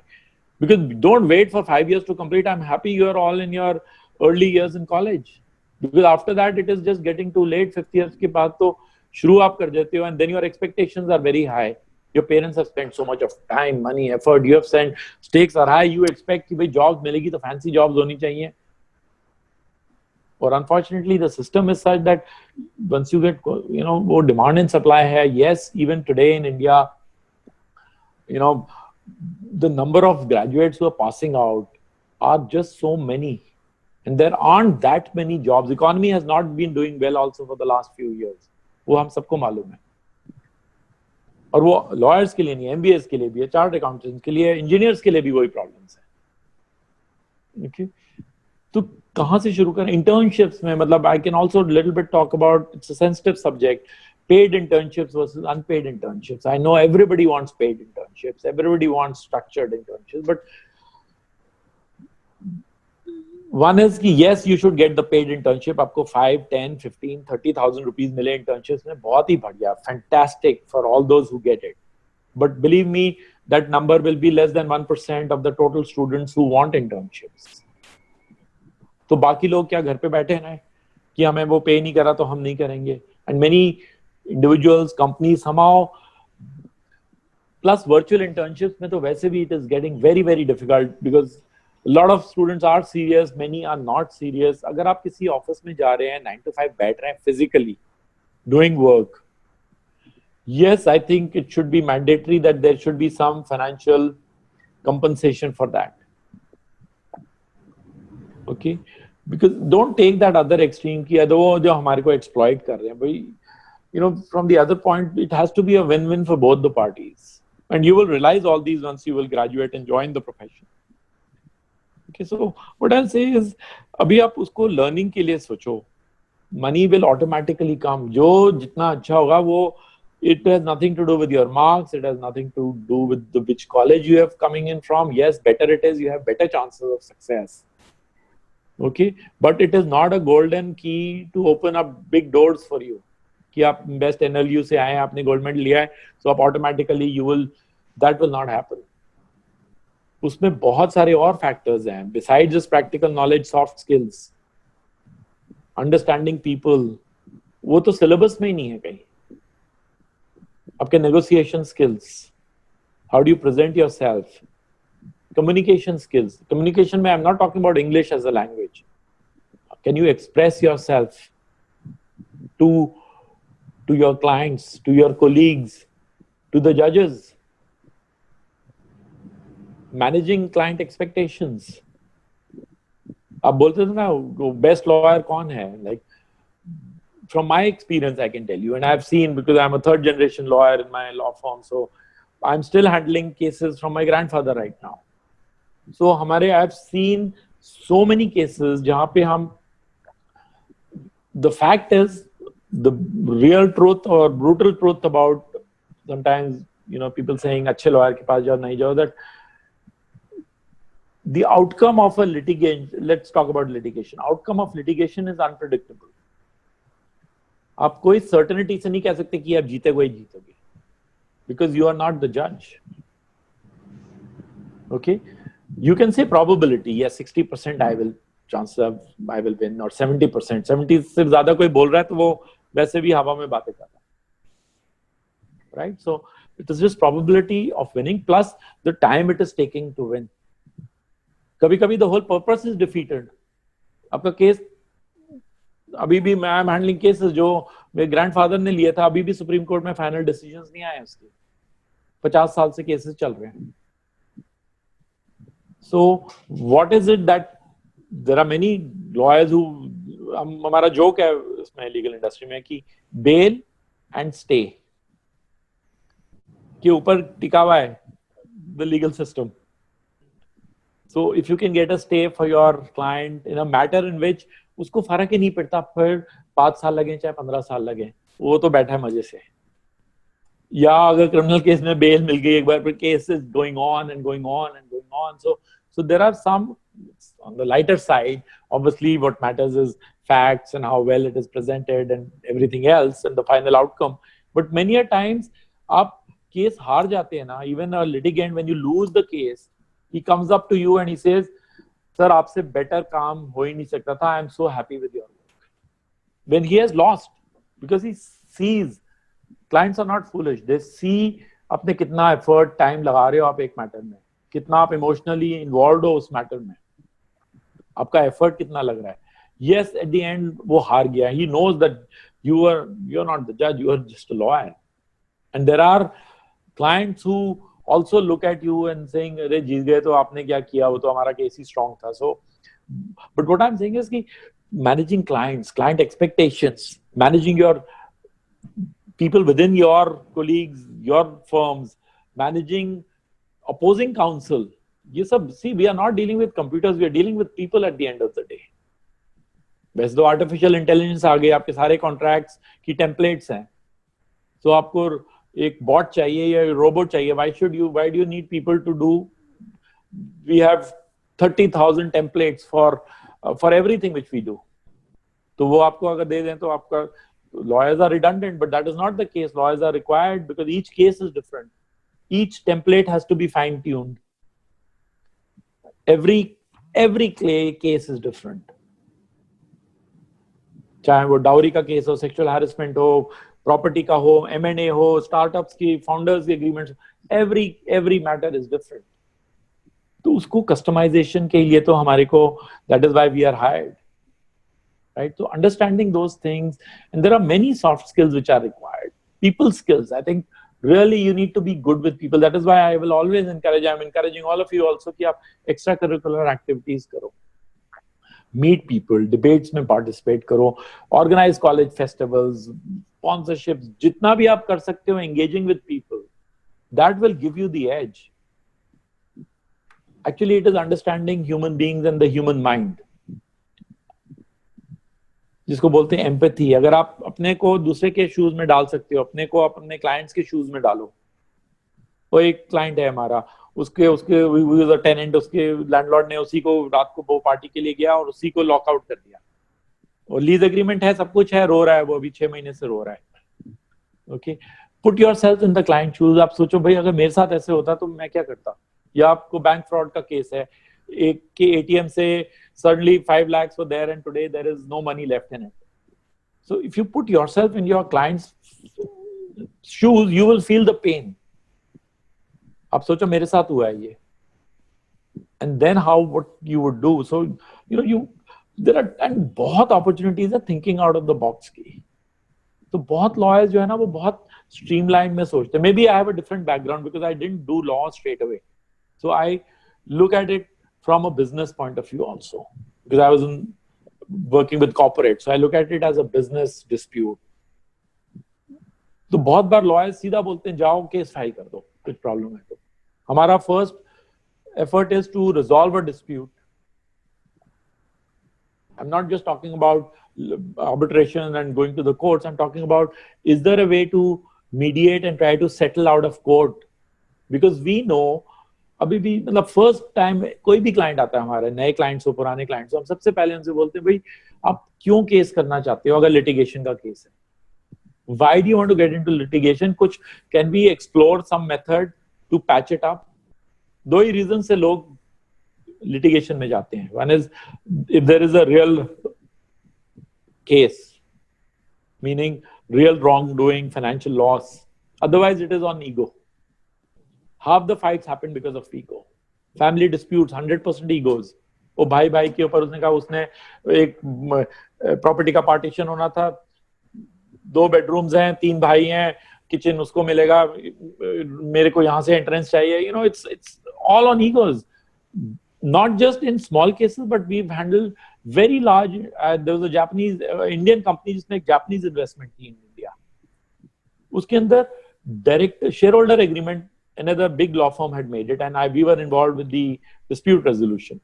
because don't wait for 5 years to complete. I'm happy you are all in your early years in college, because after that it is just getting too late. 5th years के बाद तो शुरू आप कर देते हो, and then your expectations are very high. Your parents have spent so much of time, money, effort. You have sent, stakes are high. You expect कि भाई jobs मिलेगी तो fancy jobs होनी चाहिए. Or unfortunately, the system is such that once you get, वो demand and supply है. Yes, even today in India, the number of graduates who are passing out are just so many, and there aren't that many jobs. Economy has not been doing well also for the last few years. वो हम सबको मालूम है. और वो lawyers के लिए नहीं, MBAs के लिए भी है, chartered accountants के लिए, engineers के लिए भी वही problems है. Okay, तो कहाँ से शुरू करें? Internships में, मतलब I can also little bit talk about, it's a sensitive subject, paid internships versus unpaid internships. I know everybody wants paid internships, everybody wants structured internships, but one is कि yes, you should get the paid internship. आपको 5, 10, 15, 30,000 rupees मिले internships में, बहुत ही बढ़िया, fantastic for all those who get it. But believe me, that number will be less than 1% of the total students who want internships. तो बाकी लोग क्या घर पे बैठे हैं कि हमें वो पे नहीं करा तो हम नहीं करेंगे. And many individuals, companies somehow, plus virtual internships में तो वैसे भी it is getting very, very difficult, because a lot of students are serious, many are not serious. अगर आप किसी ऑफिस में जा रहे हैं, 9 to 5 बैठ रहे हैं physically doing work, yes, I think it should be mandatory that there should be some financial compensation for that. Okay, because don't take that other extreme कि वो जो हमारे को exploit कर रहे हैं भाई. From the other point, it has to be a win-win for both the parties, and you will realize all these once you will graduate and join the profession. Okay, so what I'll say is, अभी आप उसको learning के लिए सोचो. Money will automatically come. जो जितना अच्छा होगा वो, it has nothing to do with your marks. It has nothing to do with which college you have coming in from. Yes, better it is, you have better chances of success. Okay, but it is not a golden key to open up big doors for you. कि आप best NLU से आए हैं, आपने gold medal लिया है, so आप automatically that will not happen. उसमें बहुत सारे और फैक्टर्स हैं besides just practical knowledge, soft skills, understanding people, वो तो सिलेबस में ही नहीं है कहीं. आपके negotiation skills, how do you present yourself, communication skills. Communication में I'm not talking about English as a language. Can you express yourself to your clients, to your colleagues, to the judges? Managing client expectations. आप बोलते थे ना best lawyer कौन है, like from my experience I can tell you, and I've seen, because I'm a third generation lawyer in my law firm, so I'm still handling cases from my grandfather right now. So हमारे I've seen so many cases जहाँ पे हम, the fact is, the real truth or brutal truth about sometimes, you know, people saying अच्छे lawyer के पास जाओ नहीं जाओ, that the outcome of a litigation, let's talk about litigation, outcome of litigation is unpredictable. आप कोई certainty से नहीं कह सकते कि आप जीतेगे ही जीतोगे, because you are not the judge. Okay, you can say probability, yes, 60% I will win, or 70%. 70 से ज़्यादा कोई बोल रहा है तो वो वैसे भी हवा में बातें कर रहा है, right? So it is just probability of winning plus the time it is taking to win. कभी-कभी the whole purpose is defeated. आपका केस अभी भी, मैं am handling cases जो मेरे ग्रैंडफादर ने लिए था, अभी भी सुप्रीम कोर्ट में फाइनल डिसीजंस नहीं आए उसके, 50 साल से केसेस चल रहे हैं. So what is it that there are many lawyers who, हमारा जोक है इसमें लीगल इंडस्ट्री में कि बेल एंड स्टे के ऊपर टिका हुआ है the legal system. So if you can get a stay for your client in a matter in which उसको फर्क ही नहीं पड़ता फिर 5 साल लगे चाहे 15 साल लगे, वो तो बैठा है मजे से. या अगर क्रिमिनल केस में बेल मिल गई एक बार, फिर case is going on and going on and going on. So there are some, on the lighter side, obviously what matters is facts and how well it is presented and everything else and the final outcome. But many a times आप case हार जाते हैं ना, even a litigant, when you lose the case, he comes up to you and he says, sir, आपसे better काम हो ही नहीं सकता था, I am so happy with your work. When he has lost, because he sees, clients are not foolish, they see अपने कितना effort, time लगा रहे हो आप एक matter में, कितना आप emotionally involved हो उस matter में, आपका effort कितना लग रहा है. Yes, at the end वो हार गया. He knows that you're not the judge, you are just a lawyer. And there are clients who also look at you and saying, अरे जीत गए तो आपने क्या किया, वो तो हमारा केस ही strong था. So, but what I'm saying is कि managing clients, client expectations, managing your people within your colleagues, your firms, managing opposing counsel, ये सब, see, we are not dealing with computers, we are dealing with people at the end of the day. वैसे तो artificial intelligence आ गई, आपके सारे contracts की templates हैं, तो आपको एक बॉट चाहिए या रोबोट चाहिए, why do you need people to do, we have 30,000 templates for everything which we do. तो वो आपको अगर दे दें तो आपका, lawyers are redundant, but that is not the case. Lawyers are required because each case is different. Each template has to be fine tuned. Every case is different. चाहे वो dowry का केस हो, सेक्सुअल हैरेसमेंट हो, property का हो, M&A हो, startups की founders की agreements, every matter is different. तो उसको कस्टमाइजेशन के लिए तो हमारे को, that is why we are hired, right? So understanding those things, and there are many soft skills which are required. People skills, I think really you need to be good with people. That is why I will always encourage, I'm encouraging all of you also कि आप extracurricular activities करो, meet people, debates में participate करो, organize college festivals, sponsorships, जितना भी आप कर सकते हो, engaging with people, that will give you the edge. Actually, it is understanding human beings and the human mind, जिसको बोलते हैं एम्पैथी. अगर आप अपने को दूसरे के शूज में डाल सकते हो, अपने को अपने क्लाइंट्स के शूज में डालो. वो एक क्लाइंट है हमारा, उसके टेनेंट, उसके लैंडलॉर्ड ने उसी को रात को वो पार्टी के लिए गया और उसी को लॉकआउट कर दिया, और लीज एग्रीमेंट है, सब कुछ है, रो रहा है वो, अभी 6 महीने से रो रहा है. Okay, put yourself in the client shoes. आप सोचो भाई अगर मेरे साथ ऐसे होता तो मैं क्या करता, या आपको बैंक फ्रॉड का केस है, एक के एटीएम से suddenly 5 lakhs were there and today there is no money left in it. So if you put yourself in your client's shoes, you will feel the pain. आप सोचो मेरे साथ हुआ है ये, and then how, what you would do. So you know, there are, and बहुत opportunities है thinking out of the box की. तो बहुत lawyers जो है ना वो बहुत streamlined में सोचते हैं. Maybe I have a different background because I didn't do law straight away. So I look at it from a business point of view also, because I was working with corporate. So I look at it as a business dispute. तो बहुत बार lawyers सीधा बोलते हैं जाओ case file कर दो, कुछ problem है तो. हमारा first effort is to resolve a dispute. I'm not just talking about arbitration and going to the courts. I'm talking about, is there a way to mediate and try to settle out of court? Because we know, अभी भी मतलब first time कोई भी client आता है, हमारे नए clients हो पुराने क्लाइंट्स हो, हम सबसे पहले उनसे बोलते हैं भाई आप क्यों केस करना चाहते हो अगर लिटिगेशन का केस है. Why do you want to get into litigation? कुछ can we explore some method to patch it up? दो ही रीजन से लोग litigation में जाते हैं. One is if there is a real case, meaning real wrongdoing, financial loss. Otherwise, it is on ego. Half the fights happen because of ego. Family disputes, 100% egos. वो भाई भाई के ऊपर उसने कहा उसने एक प्रॉपर्टी का पार्टीशन होना था, 2 बेडरूम्स हैं, 3 भाई हैं, किचन उसको मिलेगा, मेरे को यहाँ से एंट्रेंस चाहिए. You know, it's all on egos. Not just in small cases, but we've handled very large. There was a Japanese Indian company जिसने एक Japanese investment की in India. उसके अंदर direct shareholder agreement, another big law firm had made it, and we were involved with the dispute resolution.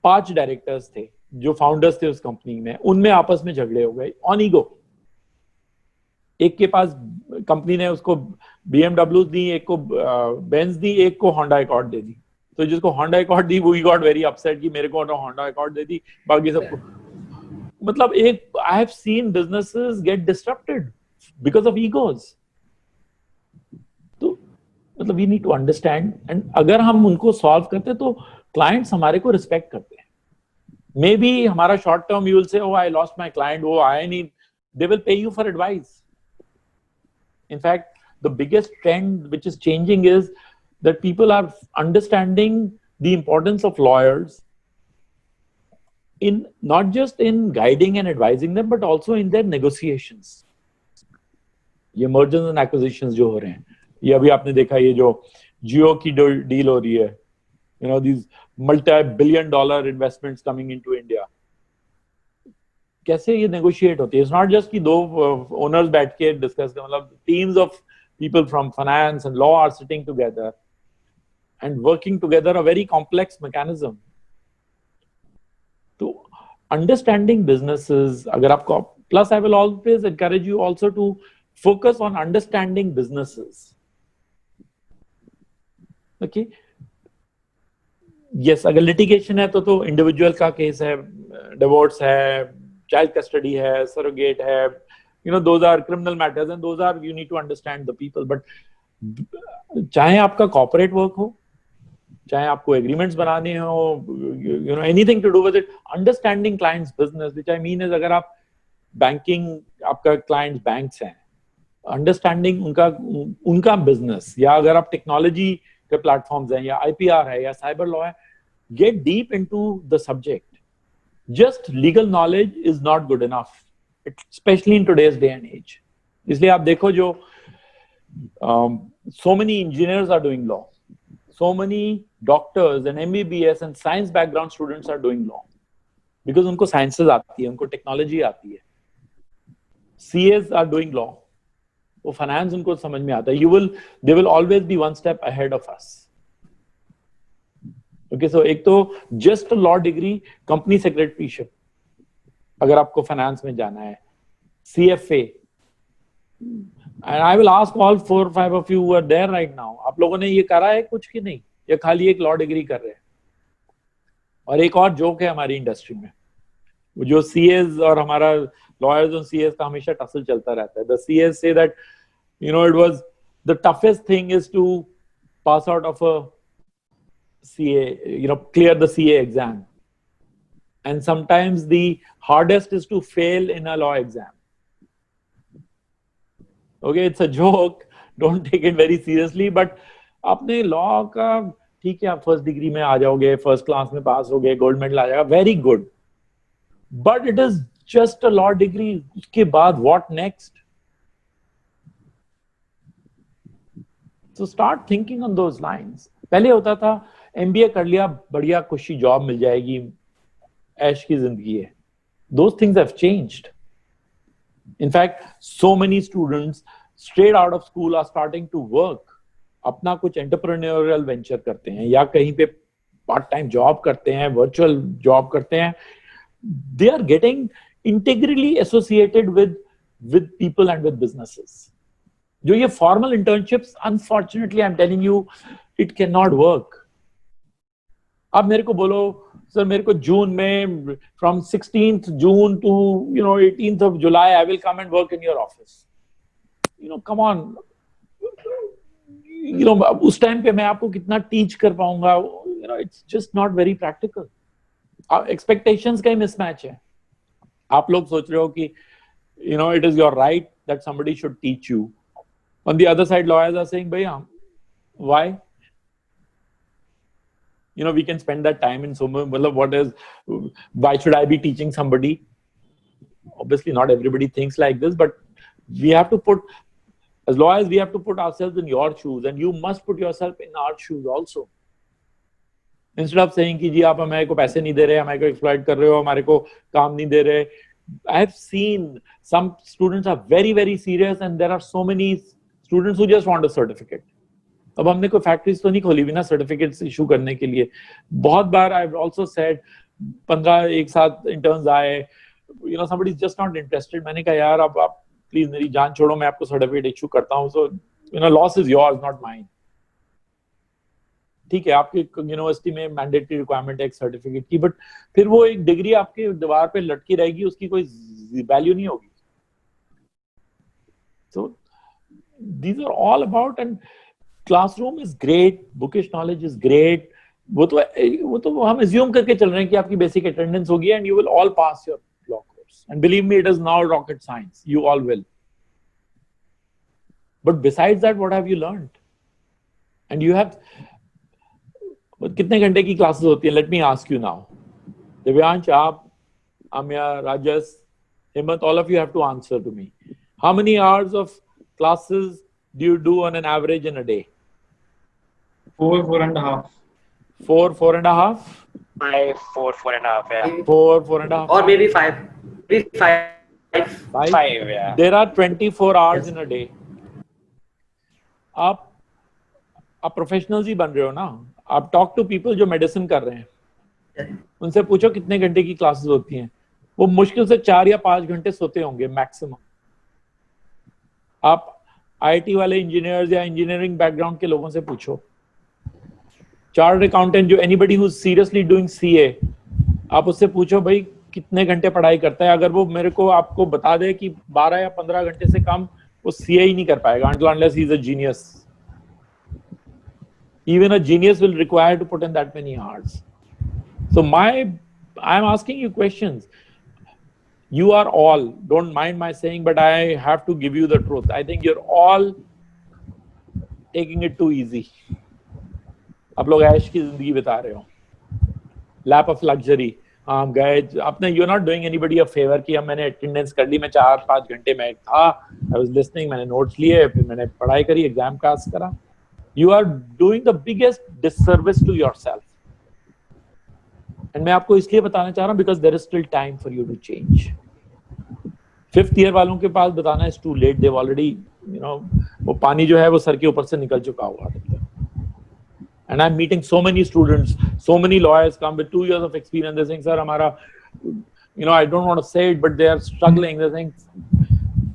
5 directors थे जो founders थे उस company में, उनमें आपस में झगड़े हो गए ऑन ईगो. एक के पास कंपनी ने उसको BMW दी, एक को बेंज दी, एक को होंडा अकॉर्ड दे दी. तो जिसको होंडा अकॉर्ड दी वो गॉट वेरी अपसेट कि मेरे को होंडा अकॉर्ड दे दी, बाकी सबको. मतलब एक I have seen businesses get disturbed because of egos. तो मतलब we need to understand, and अगर हम उनको सॉल्व करते तो क्लाइंट्स हमारे को रिस्पेक्ट करते हैं. मे बी हमारा short term you will say oh I lost my client, वो आया नहीं, they will pay you for advice. In fact, the biggest trend which is changing is that people are understanding the importance of lawyers in not just in guiding and advising them, but also in their negotiations. ये mergers and acquisitions जो हो रहे हैं, ये अभी आपने देखा ये जो जियो की डील हो रही है, you know, these multi-billion-dollar investments coming into India. कैसे ये negotiate होती है? It's not just कि 2 owners बैठ के discuss कर, मतलब teams of people from finance and law are sitting together and working together, a very complex mechanism. तो understanding businesses, अगर आपको, plus I will always encourage you also to focus on understanding businesses. Okay? Yes, अगर litigation है तो individual का case है, divorce है, child custody है, surrogate है, you know, those are criminal matters and those are, you need to understand the people. But चाहे आपका corporate work हो, चाहे आपको agreements बनाने हो, you know, anything to do with it, understanding clients business, which I mean is अगर आप banking, आपका clients banks हैं, understanding उनका business, या अगर आप technology के platforms हैं, या IPR है, या cyber law है, get deep into the subject. Just legal knowledge is not good enough, especially in today's day and age. इसलिए आप देखो जो so many engineers are doing law, so many doctors and MBBS and science background students are doing law because उनको sciences आती है, उनको technology आती है. CAs are doing law, वो finance उनको समझ में आता है. They will always be one step ahead of us. Okay, so एक तो just a law degree, company secretaryship, अगर आपको finance में जाना है, CFA, and I will ask all 4 or 5 of you who are there right now, आप लोगों ने ये करा है कुछ कि नहीं, या खाली एक law degree कर रहे हैं? और एक और जोक है हमारी इंडस्ट्री में, वो जो CAs और हमारा lawyers and CAs का हमेशा tussle चलता रहता है. The CAs say that, you know, it was the toughest thing is to pass out of a CA, you know, clear the CA exam. And sometimes the hardest is to fail in a law exam. Okay, it's a joke. Don't take it very seriously. But अपने law का ठीक है, आप first degree में आ जाओगे, first class में pass होगे, gold medal आ जाएगा, very good. But it is just a law degree. उसके बाद what next? So start thinking on those lines. पहले होता था MBA कर लिया, बढ़िया खुशी जॉब मिल जाएगी, ऐश की जिंदगी है. Those things have changed. In fact, so many students straight out of school are starting to work. अपना कुछ entrepreneurial venture करते हैं या कहीं पे part time job करते हैं, virtual job करते हैं. They are getting integrally associated with people and with businesses. जो ये formal internships, unfortunately, I'm telling you, it cannot work. अब मेरे को बोलो, सर मेरे को जून में from 16th June to 18th of July I will come and work in your office. Come on. उस टाइम पे मैं आपको कितना टीच कर पाऊंगा? It's just not very practical. Expectations का ही mismatch है. आप लोग सोच रहे हो कि it is your right that somebody should teach you. On the other side, lawyers are saying, "Bhaiya, why? We can spend that time in so much. Why should I be teaching somebody?" Obviously, not everybody thinks like this, but we have to put, as lawyers, we have to put ourselves in your shoes, and you must put yourself in our shoes also. Instead of saying कि जी आप हमारे को पैसे नहीं दे रहे, हमारे को exploit कर रहे हो, हमारे को काम नहीं दे रहे. I have seen some students are very, very serious, and there are so many students who just want a certificate. अब हमने कोई फैक्ट्रीज तो नहीं खोली भी ना सर्टिफिकेट्स इशू करने के लिए. बहुत बार आई हैव आल्सो सेड 15 एक साथ इंटर्न्स आए, somebody is just not interested. मैंने कहा यार आप प्लीज मेरी जान छोड़ो, मैं आपको सर्टिफिकेट इशू करता हूँ. So loss is yours not mine. ठीक है, आपकी यूनिवर्सिटी में मैंडेटरी रिक्वायरमेंट है एक सर्टिफिकेट की, बट फिर वो एक डिग्री आपके दीवार पे लटकी रहेगी, उसकी कोई वैल्यू नहीं होगी. सो these are all about, and classroom is great, bookish knowledge is great. वो तो हम assume करके चल रहे हैं कि आपकी basic attendance होगी and you will all pass your law course. And believe me, it is now rocket science. You all will. But besides that, what have you learned? And you have कितने घंटे की classes होती हैं? Let me ask you now. Divyansh, आप, Amya, Rajas, Himmat, all of you have to answer to me. How many hours of classes do you do on an average in a day? 4.5. 4.5? 5, 4.5, yeah. 4.5. Or maybe 5. Maybe 5. 5, yeah. There are 24 hours in a day. आप professionals ही बन रहे हो ना. आप talk to people जो medicine कर रहे हैं, उनसे पूछो कितने घंटे की क्लासेस होती हैं. वो मुश्किल से 4 या 5 घंटे सोते होंगे मैक्सिमम. आप आईटी वाले इंजीनियर्स या इंजीनियरिंग बैकग्राउंड के लोगों से पूछो. चार्टर्ड अकाउंटेंट जो anybody who is seriously doing CA, आप उससे पूछो भाई कितने घंटे पढ़ाई करता है. अगर वो मेरे को आपको बता दे कि 12 या 15 घंटे से कम वो सीए ही नहीं कर पाएगा, unless he is a genius. Even a genius will require to put in that many hours. So I'm asking you questions. You are all, don't mind my saying, but I have to give you the truth. I think you're all taking it too easy. आप लोग ऐश की जिंदगी बिता रहे हो. Lap of luxury. हम गए अपने, you're not doing anybody a favor कि हम मैंने attendance कर ली, मैं 4-5 घंटे में था, I was listening, मैंने notes लिए, फिर मैंने पढ़ाई करी, exam pass करा. You are doing the biggest disservice to yourself. And मैं आपको इसलिए बताना चाह रहा हूँ because there is still time for you to change. 5th year वालों के पास बताना is too late. They've already, वो पानी जो है वो सर के ऊपर से निकल चुका हुआ. And I'm meeting so many students, so many lawyers come with 2 years of experience. They're saying, sir, हमारा, I don't want to say it, but they are struggling. They're saying,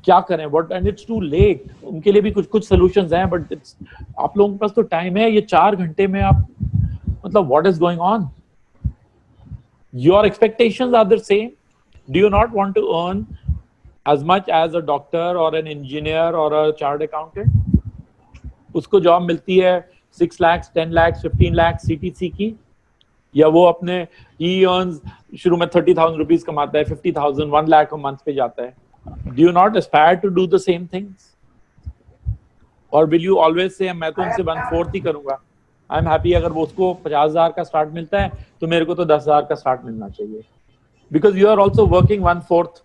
क्या करें? What? And it's too late. उनके लिए भी कुछ solutions हैं, but it's, आप लोगों के पास तो time है. ये 4 घंटे में आप, मतलब, what is going on? Your expectations are the same. Do you not want to earn as much as a doctor or an engineer or a chartered accountant? उसको जॉब मिलती है 6 lakhs, 10 lakhs, 15 lakhs CTC की, या वो अपने he earns शुरू में 30,000 rupees कमाता है, 50,000, 1 lakh a month पे जाता है. Do you not aspire to do the same things? Or will you always say मैं तो उनसे 1/4 ही करूंगा? I'm happy अगर वो उसको 50,000 का स्टार्ट मिलता है तो मेरे को तो 10,000 का स्टार्ट मिलना चाहिए. Because you are also working 1/4.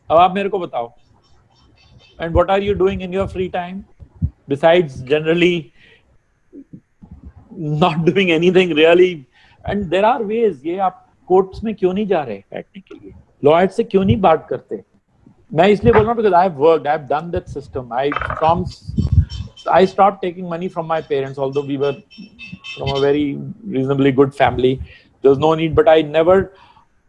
अब आप मेरे को बताओ. And what are you doing in your free time? Besides generally not doing anything really. And there are ways. ये आप कोर्ट्स में क्यों नहीं जा रहे बैठने के लिए? लॉयर से क्यों नहीं बात करते? मैं इसलिए बोल रहा हूँ because I have worked, I have done that system. I stopped taking money from my parents, although we were from a very reasonably good family. There was no need, but I never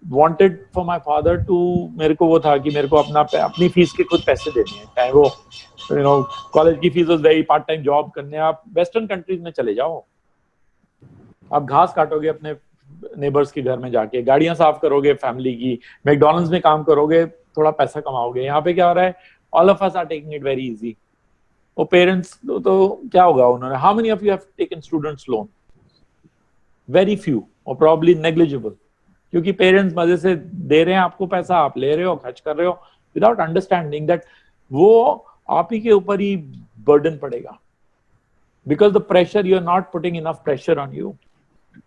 wanted for my father to. मेरे को वो था कि मेरे को अपनी fees के खुद पैसे देने हैं, चाहे वो कॉलेज की फीस वही पार्ट टाइम जॉब करने. आप वेस्टर्न कंट्रीज में चले जाओ, आप घास काटोगे अपने नेबर्स के घर में जाके, गाड़ियां साफ करोगे फैमिली की, मैकडॉनल्ड्स में काम करोगे, थोड़ा पैसा कमाओगे. यहाँ पे क्या हो रहा है? All of us are taking it very easy. वो पेरेंट्स तो क्या होगा उन्होंने? How many of you have taken students loan? Very few, और प्रॉब्ली नेग्लिजिबल, क्योंकि पेरेंट्स मजे से दे रहे हैं आपको पैसा, आप ले रहे हो, खर्च कर रहे हो विदाउट अंडरस्टैंडिंग दैट वो आप ही के ऊपर ही बर्डन पड़ेगा. Because the pressure, you are not putting enough pressure on you.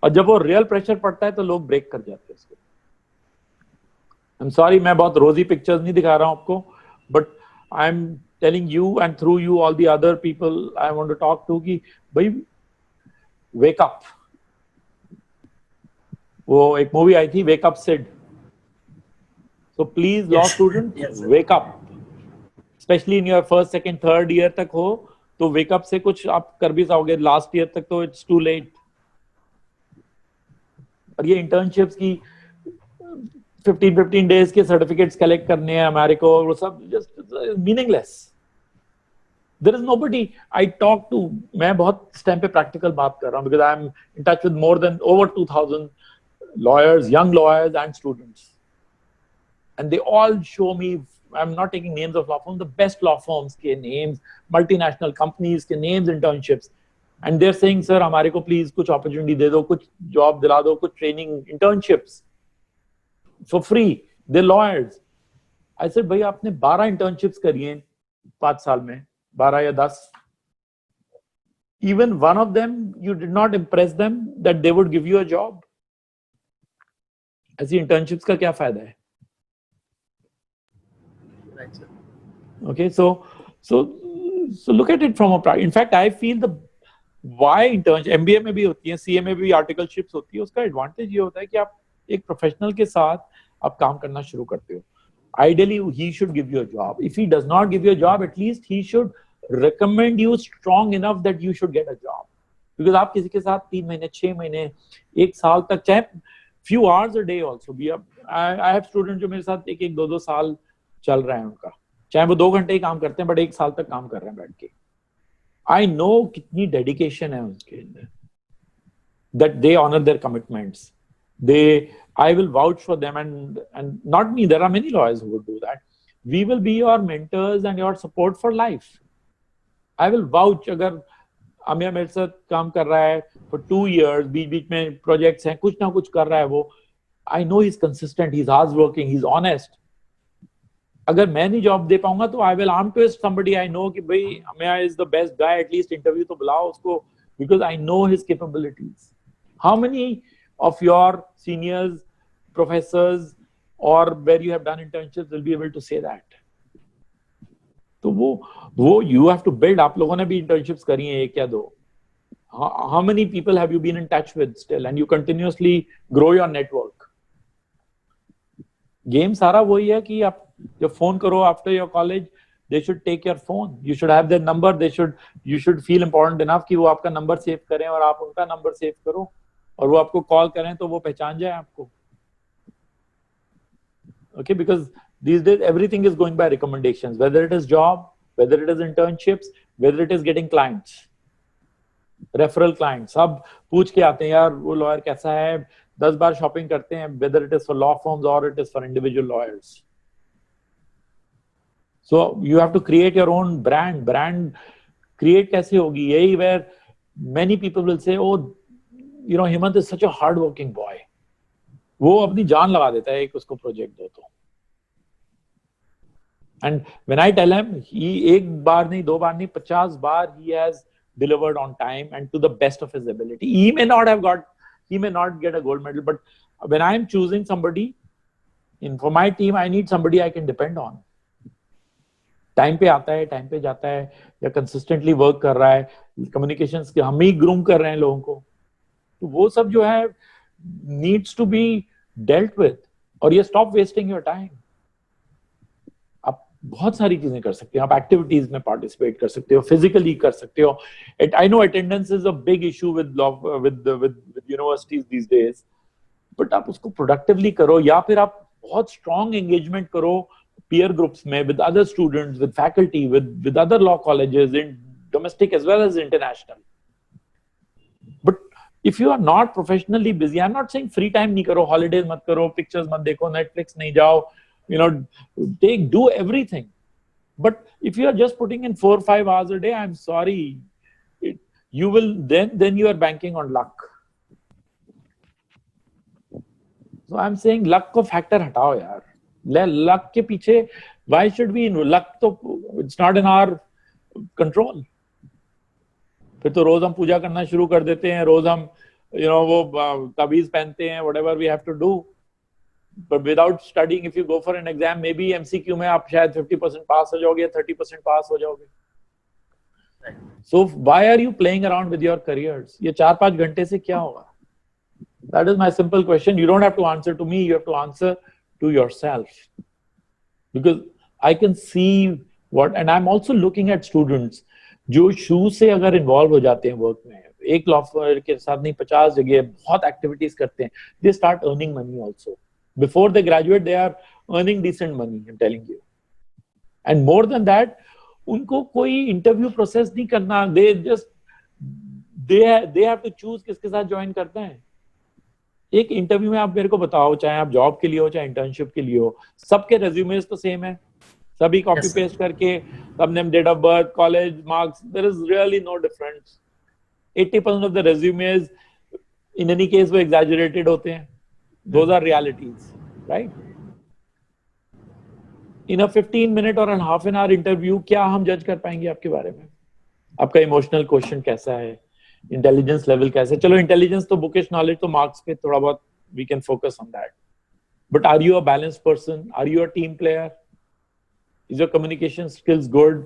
और जब वो रियल प्रेशर पड़ता है तो लोग ब्रेक कर जाते हैं उसको. आई एम सॉरी, मैं बहुत रोजी पिक्चर्स नहीं दिखा रहा हूं आपको, but I am telling you and through you all the other people I want to talk to कि भाई वेक अप. वो एक मूवी आई थी wake up Sid. So please law student wake up, specially in your first second third year तक हो तो wake up से कुछ आप कर भी पाओगे. लास्ट ईयर तक तो इट्स टू लेट. और ये इंटर्नशिप्स की 15 डेज के सर्टिफिकेट्स कलेक्ट करने हैं हमारे को, वो सब just meaningless. There is nobody I talk to. मैं बहुत इस टाइम पे प्रैक्टिकल बात कर रहा हूँ because I am in touch with more than over 2000 lawyers, young lawyers and students, and they all show me, I'm not taking names of law firms, the best law firms के names, multinational companies के names, internships, and they're saying sir हमारे को please कुछ opportunity दे दो, कुछ job दिला दो, कुछ training internships for free. they're lawyers. I said भाई आपने 12 internships करी हैं 5 साल में, 12 या 10. Even one of them you did not impress them that they would give you a job. ऐसी इंटर्नशिप्स का क्या फायदा है? Right, sir. Okay, so look at it from a. In fact, I feel the why internship MBA में भी होती है, CA में भी आर्टिकलशिप्स होती है. उसका एडवांटेज ये होता है कि आप एक प्रोफेशनल के साथ आप काम करना शुरू करते हो. Ideally, he should give you a job. If he does not give you a job, at least he should recommend you strong enough that you should get a job. Because आप किसी के साथ 3 महीने, 6 महीने, 1 साल तक, चाहे few hours a day also. I have students जो मेरे साथ 1-1, 2-2 साल चल रहे हैं उनका, चाहे वो 2 घंटे ही काम करते हैं बट 1 साल तक काम कर रहे हैं बैठ के. I know कितनी डेडिकेशन है उनके अंदर, that they honor their commitments. I will vouch for them and not me. There are many lawyers who would do that. We will be your mentors and your support for life. I will vouch. अगर अमिया मेरे साथ काम कर रहा है for 2 years, बीच में projects हैं, कुछ ना कुछ कर रहा है वो, I know he's consistent, he's hard working, he's honest. अगर मैं नहीं जॉब दे पाऊंगा तो I will arm twist somebody I know कि भाई अमिया is the best guy, at least interview तो बुलाओ उसको, because I know his capabilities. How many of your seniors, professors, or where you have done internships will be able to say that? तो वो you have to build. आप लोगों ने भी internships करी हैं 1 या 2. How many people have you been in touch with still and you continuously grow your network? Game सारा वही है कि आप जब फोन करो after your college, they should take your phone. You should have their number. You should feel important enough कि वो आपका नंबर सेव करें और आप उनका नंबर सेव करो और वो आपको कॉल करें तो वो पहचान जाए आपको. Okay, because these days everything is going by recommendations, whether it is job, whether it is internships, whether it is getting clients, referral clients. सब पूछ के आते हैं यार वो लॉयर कैसा है, 10 बार शॉपिंग करते हैं, whether it is for law firms or it is for individual lawyers. So you have to create your own brand create कैसे होगी? यही where many people will say, oh, you know, Hemant is such a hard working boy. वो अपनी जान लगा देता है एक उसको प्रोजेक्ट दो तो. And when I tell him, he एक बार नहीं, दो बार नहीं, 50 बार he has delivered on time and to the best of his ability. He may not get a gold medal, but when I am choosing somebody for my team, I need somebody I can depend on. Time पे आता है, time पे जाता है, या consistently work कर रहा है, कम्युनिकेशंस के हम ही ग्रूम कर रहे हैं लोगों को, तो वो सब जो है needs to be dealt with. और ये स्टॉप वेस्टिंग योर टाइम. आप बहुत सारी चीजें कर सकते हो, आप एक्टिविटीज में पार्टिसिपेट कर सकते हो, फिजिकली कर सकते हो. I know attendance is a big issue with universities these days, but आप उसको प्रोडक्टिवली करो, या फिर आप बहुत स्ट्रॉन्ग एंगेजमेंट करो peer groups में, with other students, with faculty, with other law colleges, in domestic as well as international. But if you are not professionally busy, I'm not saying free time नहीं करो, holidays मत करो, pictures मत देखो, Netflix नहीं जाओ, you know, do everything. But if you are just putting in 4 or 5 hours a day, I'm sorry, you will then you are banking on luck. So I'm saying luck को factor हटाओ यार. Luck के पीछे why should we luck? तो it's not in our control. फिर तो रोज हम पूजा करना शुरू कर देते हैं, रोज हम वो तबीज पहनते हैं, whatever we have to do, but without studying, if you go for an exam, maybe MCQ में आप शायद 50% पास हो जाओगे, 30% पास हो जाओगे. So why are you playing around with your careers? ये 4-5 घंटे से क्या होगा? That is my simple question. You don't have to answer to me, you have to answer to yourself, because I can see what, and I'm also looking at students जो शुरू से अगर involve हो जाते हैं वर्क में, एक law firm के साथ नहीं 50 जगह बहुत एक्टिविटीज करते हैं, they start earning money also. Before they graduate, they are earning decent money, I'm telling you. And more than that, उनको कोई इंटरव्यू प्रोसेस नहीं करना, they have to choose किसके साथ ज्वाइन करते हैं. एक इंटरव्यू में आप मेरे को बताओ, चाहे आप जॉब के लिए हो चाहे इंटर्नशिप के लिए हो, सबके रेज्यूमेस तो सेम है, सभी कॉपी पेस्ट करके, सबने date of birth, college marks, there is really no difference. 80% of the resumes in any case वो एग्जैजरेटेड होते हैं. Those are realities, right? In a 15 minute और an half an hour interview क्या हम जज कर पाएंगे आपके बारे में? आपका इमोशनल क्वेश्चन कैसा है, इंटेलिजेंस लेवल कैसे? चलो इंटेलिजेंस तो बुकिश नॉलेज तो मार्क्स पे थोड़ा बहुत we can focus on that, but are you a balanced person? Are you a team player? Is your communication skills good?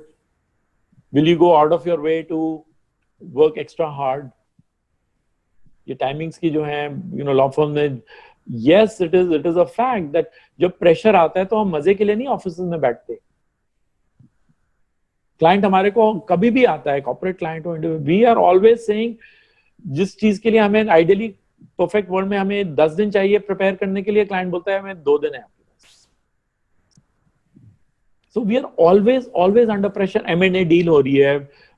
Will you go out of your way to work extra hard? ये timings की जो है law firm में, yes it is a fact that जब pressure आता है तो हम मजे के लिए नहीं ऑफिस में बैठते. क्लाइंट हमारे को कभी भी आता है, कॉर्पोरेट क्लाइंट हो, वी आर ऑलवेज सेइंग जिस चीज के लिए हमें आइडियली परफेक्ट वर्ल्ड में हमें 10 दिन चाहिए प्रिपेयर करने के लिए, क्लाइंट बोलता है हमें 2 दिन है आपके पास. So we are always under pressure. M&A deal हो रही है,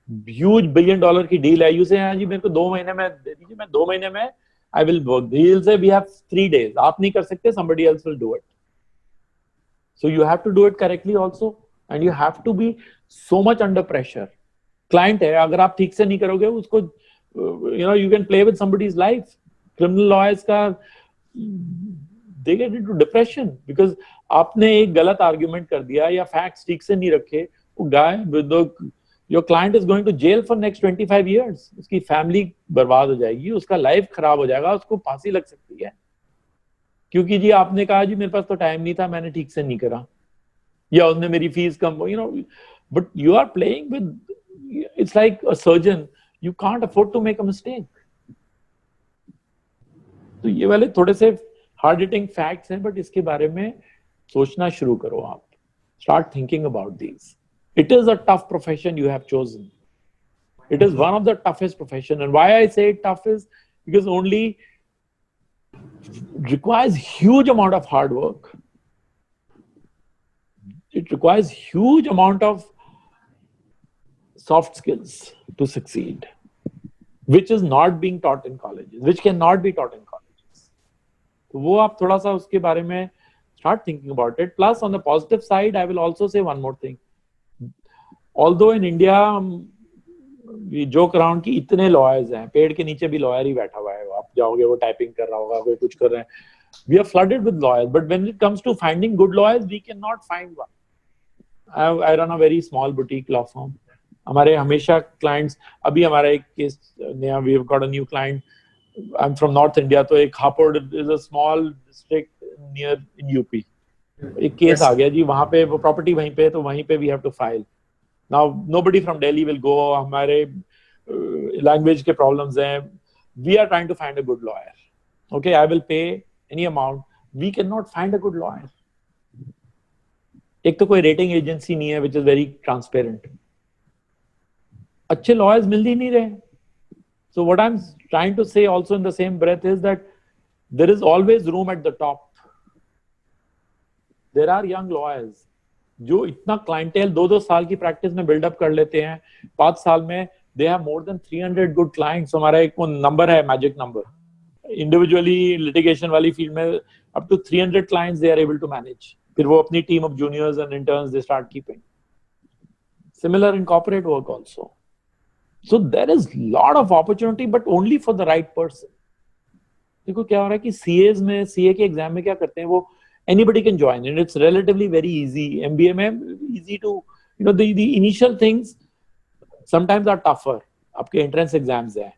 ह्यूज $1 बिलियन की डील है, यू से हाँ जी मेरे को 2 महीने में दे दीजिए, मैं 2 महीने में I will work. He will say we have 3 days. आप नहीं कर सकते, somebody else will do it. So you have to do it correctly also, and you have to be so much under pressure. Client है, अगर आप ठीक से नहीं करोगे उसको, you can play with somebody's life. Criminal lawyers का they get into depression because आपने एक गलत आर्ग्यूमेंट कर दिया या फैक्ट्स ठीक से नहीं रखे, वो guy, your client is going to jail for next 25 years. उसकी फैमिली बर्बाद हो जाएगी, उसका लाइफ खराब हो जाएगा, उसको फांसी लग सकती है क्योंकि जी आपने कहा जी मेरे पास तो टाइम नहीं था, मैंने ठीक से नहीं करा, या उसने मेरी fees come, but you are playing with, it's like a surgeon, you can't afford to make a mistake. तो ये वाले थोड़े से हार्ड हिटिंग फैक्ट्स हैं, बट इसके बारे में सोचना शुरू करो आप. Start thinking about these. It is a tough profession you have chosen. It is one of the toughest profession, and why I say tough is because only requires huge amount of hard work. It requires huge amount of soft skills to succeed, which is not being taught in colleges, which cannot be taught in colleges. तो वो आप थोड़ा सा उसके बारे में start thinking about it. Plus, on the positive side, I will also say one more thing. although in India we joke around कि इतने lawyers हैं, पेड़ के नीचे भी lawyer ही बैठा हुआ है, आप जाओगे वो typing कर रहा होगा, कोई कुछ कर रहे हैं. We are flooded with lawyers, but when it comes to finding good lawyers, we cannot find one. I run a very small boutique law firm. हमारे हमेशा clients, अभी हमारा एक case नया, we have got a new client. I'm from North India, तो एक Hapur is a small district near in UP. एक case आ गया जी, वहाँ पे वो property वहीं पे है, तो वहीं पे we have to file. Now nobody from Delhi will go. हमारे language के problems हैं. We are trying to find a good lawyer. Okay, I will pay any amount. We cannot find a good lawyer. एक तो कोई rating agency नहीं है which is very transparent. अच्छे lawyers मिल ही नहीं रहे. So what I'm trying to say also in the same breath is that there is always room at the top. There are young lawyers जो इतना clientele 2-2 साल की practice में build up कर लेते हैं, 5 साल में they have more than 300 good clients. हमारा एक number है, magic number. Individually litigation वाली field में up to 300 clients they are able to manage. फिर वो अपनी team of juniors and interns they start keeping. Similar in corporate work also. So there is lot of opportunity, but only for the right person. देखो क्या हो रहा है कि CAs में, CA के एग्जाम में क्या करते हैं वो, anybody can join and it's relatively very easy. MBA में easy to, you know, the initial things sometimes are tougher. आपके entrance exams हैं,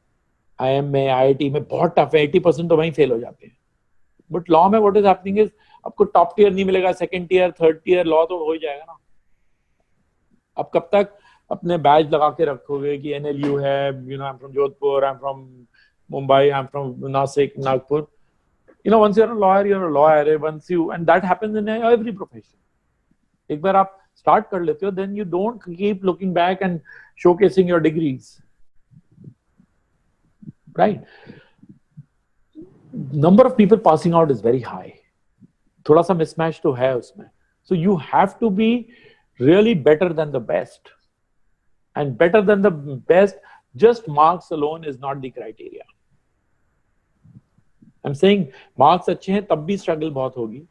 IIM में, IIT में बहुत tough है, 80% तो वहीं fail हो जाते हैं. But law में what is happening is आपको top tier नहीं मिलेगा, second tier, third tier law तो हो ही जाएगा ना. आप कब तक अपने बैच लगा के रखोगे कि NLU है, you know, I'm from Jodhpur, I'm from Mumbai, I'm from Nasik, Nagpur. You know, once you're a lawyer, you're a lawyer. Once you, and that happens in every profession. एक बार आप start कर लेते हो, then you don't keep looking back and showcasing your degrees. Right? Number of people passing out is very high. थोड़ा सा mismatch तो है उसमें. So you have to be really better than the best. And better than the best, just marks alone is not the criteria. I'm saying marks अच्छे हैं तब भी struggle बहुत होगी,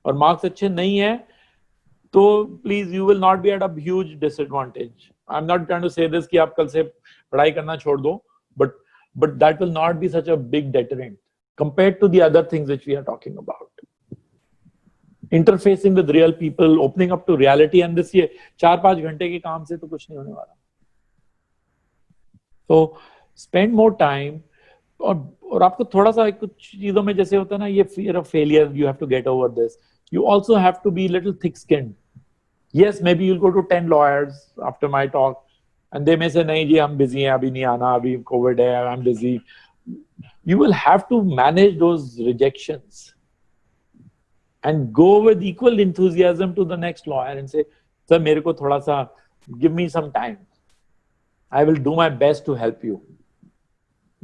और marks अच्छे नहीं हैं तो please you will not be at a huge disadvantage. I'm not trying to say this कि आप कल से पढ़ाई करना छोड़ दो, but that will not be such a big deterrent compared to the other things which we are talking about. Interfacing with real people, opening up to reality, and this ये 4-5 घंटे के काम से तो कुछ नहीं होने वाला. So spend more time. और आपको थोड़ा सा कुछ चीजों में जैसे होता है ना, ये fear of failure, you have to get over this. You also have to be little thick-skinned. Yes, maybe you'll go to 10 lawyers after my talk, and they may say, नहीं जी हम busy हैं, अभी नहीं आना, अभी COVID है, I'm busy. You will have to manage those rejections and go with equal enthusiasm to the next lawyer and say, sir, मेरे को थोड़ा सा, give me some time. I will do my best to help you.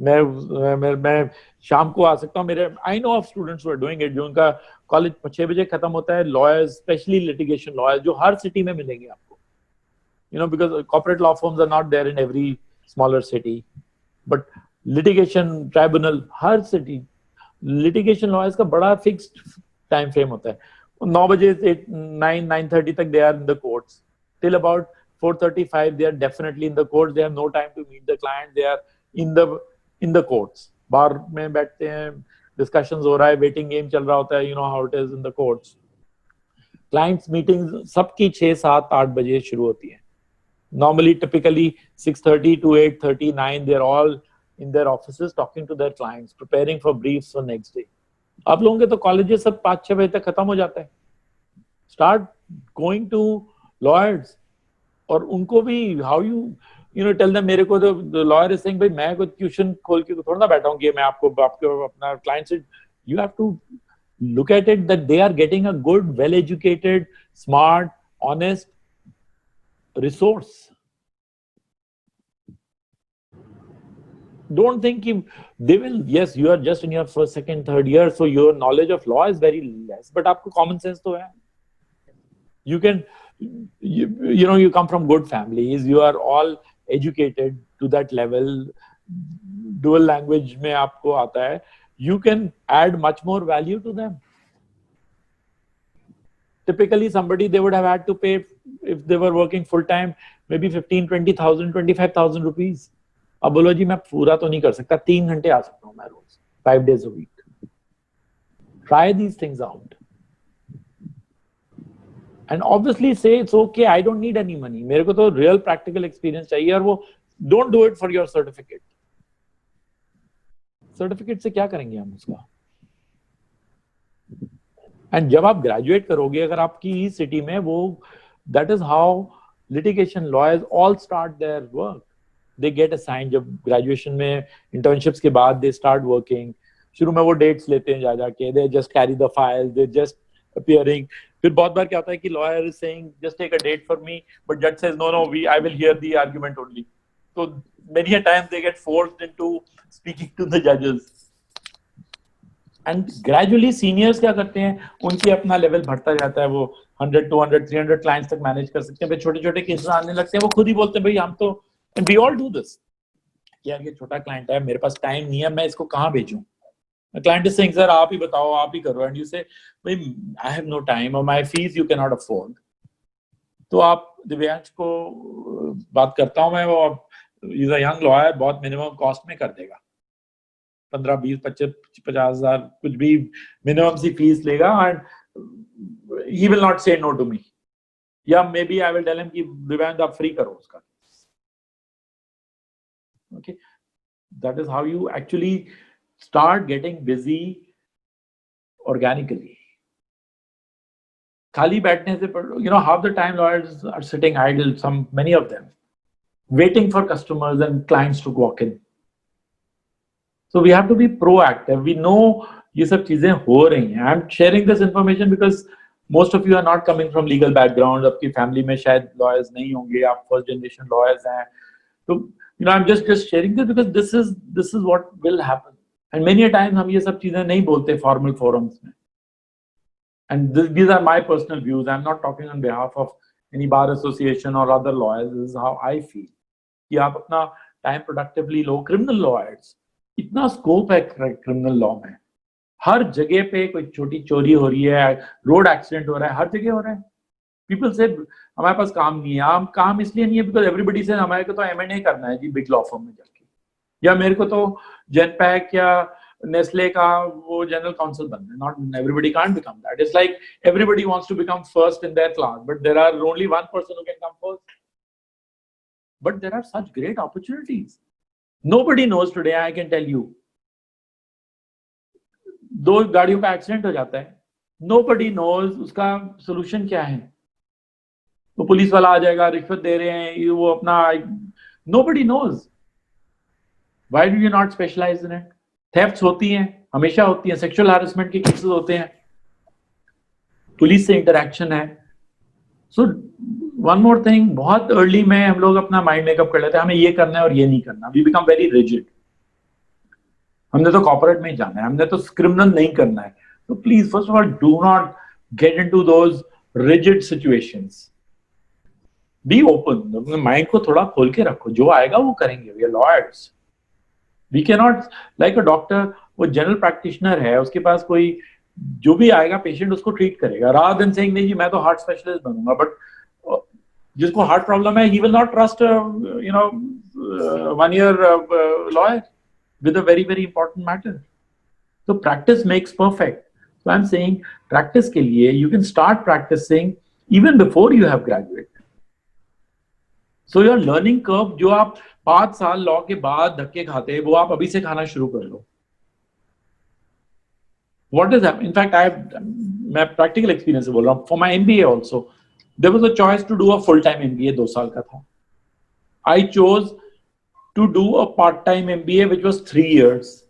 मैं शाम को आ सकता हूँ. मेरे I know of students who are doing it, जो उनका कॉलेज 6 बजे खत्म होता है. Lawyers, especially litigation lawyers, जो हर सिटी में मिलेंगे आपको. You know, because corporate law firms are not there in every smaller city, but litigation tribunal her city, litigation lawyers का बड़ा fixed time frame होता है. 9 बजे से 9:30 तक they are in the courts. Till about 4:35 they are definitely in the courts. They have no time to meet the client. They are in the courts. बार में बैठते हैं, discussions हो रहा है, waiting game चल रहा होता है. You know how it is in the courts. Clients meetings सबकी 6, 7, 8 बजे शुरू होती है. Normally, typically 6:30 to 8:30, 9, they're all in their offices talking to their clients, preparing for briefs for next day. आप लोगों के तो कॉलेजेस सब 5-6 बजे तक खत्म हो जाता है. Start going to lawyers, और उनको भी how you know tell them, मेरे को तो the lawyer is saying भाई मैं कोई ट्यूशन खोल के थोड़ा ना बैठा हूँ कि मैं आपको अपना client से, you have to look at it that they are getting a good, well educated, smart, honest resource. Don't think they will, yes, you are just in your first, second, third year, so your knowledge of law is very less, but आपको common sense तो है. You can, you know, you come from good families, you are all educated to that level, dual language में आपको आता है, you can add much more value to them. typically somebody they would have had to pay if they were working full time maybe 15, 20,000, 25,000 rupees. अब बोलो जी मैं पूरा तो नहीं कर सकता, 3 घंटे आ सकता हूँ मैं रोज, 5 days a week. Try these things out. And obviously say it's okay, I don't need any money. मेरे को तो real practical experience चाहिए, और वो don't do it for your certificate. Certificate से क्या करेंगे हम उसका? And जब आप graduate करोगे, अगर आपकी ही city में वो, that is how litigation lawyers all start their work. They get assigned, जब graduation में internships के बाद they start working. शुरू में वो dates लेते हैं जा के, they just carry the files, they just appearing. फिर बहुत बार क्या होता है कि lawyer is saying just take a date for me, but judge says no, I will hear the argument only. So many a times they get forced into speaking to the judges. And gradually seniors क्या करते हैं, उनकी अपना level बढ़ता जाता है, वो 100, 200, 300 clients तक manage कर सकते हैं, फिर छोटे-छोटे cases आने लगते हैं, वो खुद ही बोलते हैं भाई हम तो, and we all do this, यार ये छोटा client है, मेरे पास time नहीं है, मैं इसको कहाँ भेजूं? The client is saying, sir, आप ही बताओ, आप ही करो, and you say, I have no time, or my fees you cannot afford. तो आप दिव्यांश को बात करता हूँ मैं, वो is a young lawyer, बहुत minimum cost में कर देगा, 15, 20, 25, 50,000 कुछ भी minimum सी fees लेगा, and he will not say no to me. या maybe I will tell him कि दिव्यांश आप free करो उसका. Okay, that is how you actually start getting busy organically. खाली बैठने से, you know, half the time lawyers are sitting idle, many of them, waiting for customers and clients to walk in. So we have to be proactive. We know ये सब चीजें हो रही हैं. I'm sharing this information because most of you are not coming from legal backgrounds. आपकी family में शायद lawyers नहीं होंगे, आप first generation lawyers हैं. So you know, I'm just sharing this because this is what will happen. And many a times हम ये सब चीजें नहीं बोलते formal forums में. And these are my personal views. I'm not talking on behalf of any bar association or other lawyers. This is how I feel. कि आप अपना time productively लो. Criminal lawyers, इतना scope है criminal law में. हर जगह पे कोई छोटी चोरी हो रही है, road accident हो रहा है, हर जगह हो रहा है. People say हमारे पास काम नहीं है. काम इसलिए नहीं है because everybody says हमारे को तो M&A करना है जी big law firm में जाके. या मेरे को तो Genpact या Nestle का वो general counsel बनना है. Not everybody can't become that. It's like everybody wants to become first in their class, but there are only one person who can come first. But there are such great opportunities. Nobody knows today, I can tell you. दो गाड़ियों का accident हो जाता है. Nobody knows उसका solution क्या है. वो पुलिस वाला आ जाएगा, रिश्वत दे रहे हैं, वो अपना, nobody knows. Why do you not specialize in it? Thefts होती हैं, हमेशा होती हैं, sexual harassment के cases होते हैं, पुलिस से interaction है. So one more thing, बहुत early में हम लोग अपना mind makeup कर लेते हैं, हमें ये करना है और ये नहीं करना. We become very rigid. हमने तो corporate में ही जाना है, हमने तो criminal नहीं करना है. So please, first of all, do not get into those rigid situations. Be open. अपने mind को थोड़ा खोल के रखो. जो आएगा वो करेंगे. We are lawyers. We cannot, like a doctor, वो general practitioner है, उसके पास कोई जो भी आएगा patient उसको treat करेगा. Rather than saying नहीं जी मैं तो heart specialist बनूंगा, but जिसको heart problem है, he will not trust you know 1 year lawyer with a very very important matter. So practice makes perfect. So I'm saying practice के लिए you can start practicing even before you have graduated. So your learning curve जो आप 5 साल law के बाद धक्के खाते हैं, वो आप अभी से खाना शुरू कर लो. What is that? In fact, मैं practical experience से बोल रहा हूँ. For my MBA also, there was a choice to do a full-time MBA 2 साल का था. I chose to do a part-time MBA which was 3 years,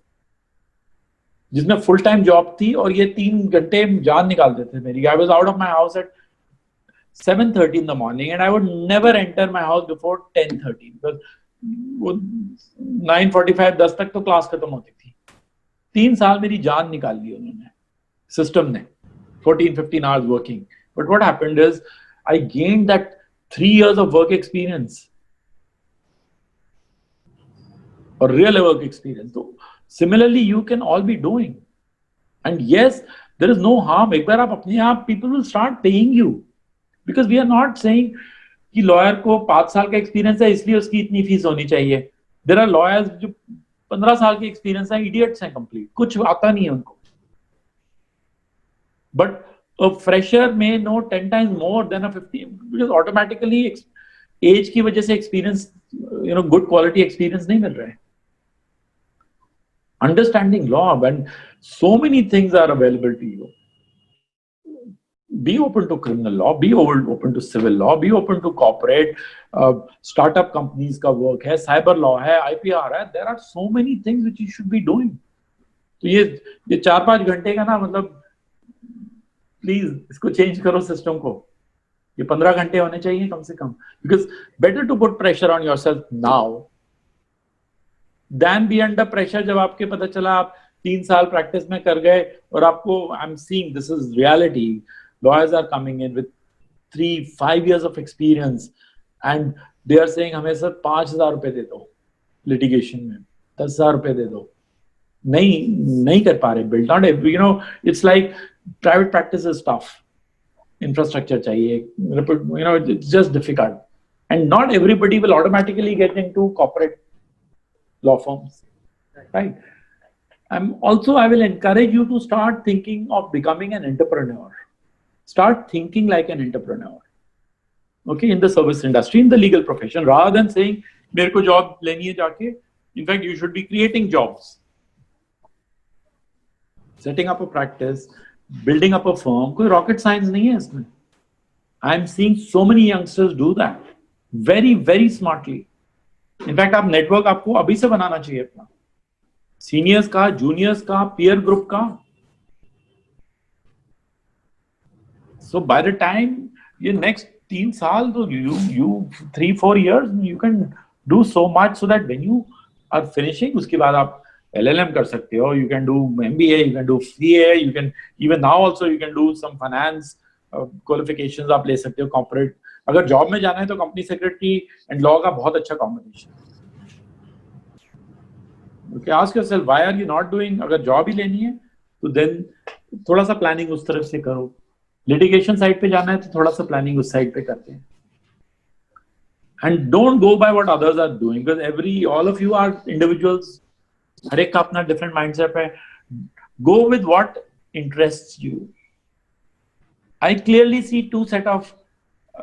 जिसमें full-time job थी और ये 3 घंटे जान निकाल देते थे मेरी. I was out of my house at 7:30 in the morning and I would never enter my house before 10:30 because 9:45 10 तक तो क्लास खत्म होती थी. 3 साल मेरी जान निकाल ली उन्होंने, सिस्टम ने. 14-15 hours working. But what happened is I gained that 3 years of work experience or real work experience. So similarly you can all be doing. And yes, There is no harm. एक बार आप अपने आप, people will start paying you, because we are not saying कि lawyer को 5 साल का experience है इसलिए उसकी इतनी फीस होनी चाहिए. There are lawyers जो 15 साल की experience है, idiots हैं complete, कुछ आता नहीं है उनको. But a fresher may know 10 times more than a 50, because automatically age की वजह से experience, good quality experience नहीं मिल रहा है. Understanding law, when so many things are available to you. Be open to criminal law, be open to civil law, be open to corporate, startup companies का work है, cyber law है, IPR है. There are so many things which you should be doing. तो ये 4-5 घंटे का ना, मतलब प्लीज इसको चेंज करो सिस्टम को. ये 15 घंटे होने चाहिए कम से कम, because better to put pressure on yourself now than be under pressure जब आपके पता चला आप 3 साल प्रैक्टिस में कर गए और आपको, I'm seeing this is reality, lawyers are coming in with 3-5 years of experience and they are saying हमें सर 5,000 रुपए दे दो litigation में, 10,000 रुपए दे दो. नहीं कर पा रहे build. Not every, it's like private practice is tough. Infrastructure चाहिए, it's just difficult. And not everybody will automatically get into corporate law firms, right? I will encourage you to start thinking of becoming an entrepreneur. Start thinking like an entrepreneur, okay, in the service industry, in the legal profession, rather than saying, मेरे को job लेनी है जाके. In fact, you should be creating jobs. Setting up a practice, building up a firm, कोई rocket science नहीं है इसमें. I'm seeing so many youngsters do that very, very smartly. In fact, आप network आपको अभी से बनाना चाहिए अपना. Seniors का, juniors का, peer group का. So by the time ये next 3 साल, तो you 3-4 years, you can do so much so that when you are finishing, उसके बाद आप LLM कर सकते हो, you can do MBA, you can do CA, you can even now also you can do some finance qualifications आप ले सकते हो. corporate, अगर जॉब में जाना है तो कंपनी सेक्रेटरी एंड लॉ का बहुत अच्छा combination. Okay, ask yourself, why are you not doing? अगर जॉब ही लेनी है तो then थोड़ा सा प्लानिंग उस तरफ से करो. लिटिगेशन साइड पे जाना है तो थोड़ा सा प्लानिंग उस साइड पे करते हैं. And don't go by what others are doing, because all of you are individuals. हर एक का अपना different mindset है. Go with what interests you. I clearly see 2 set of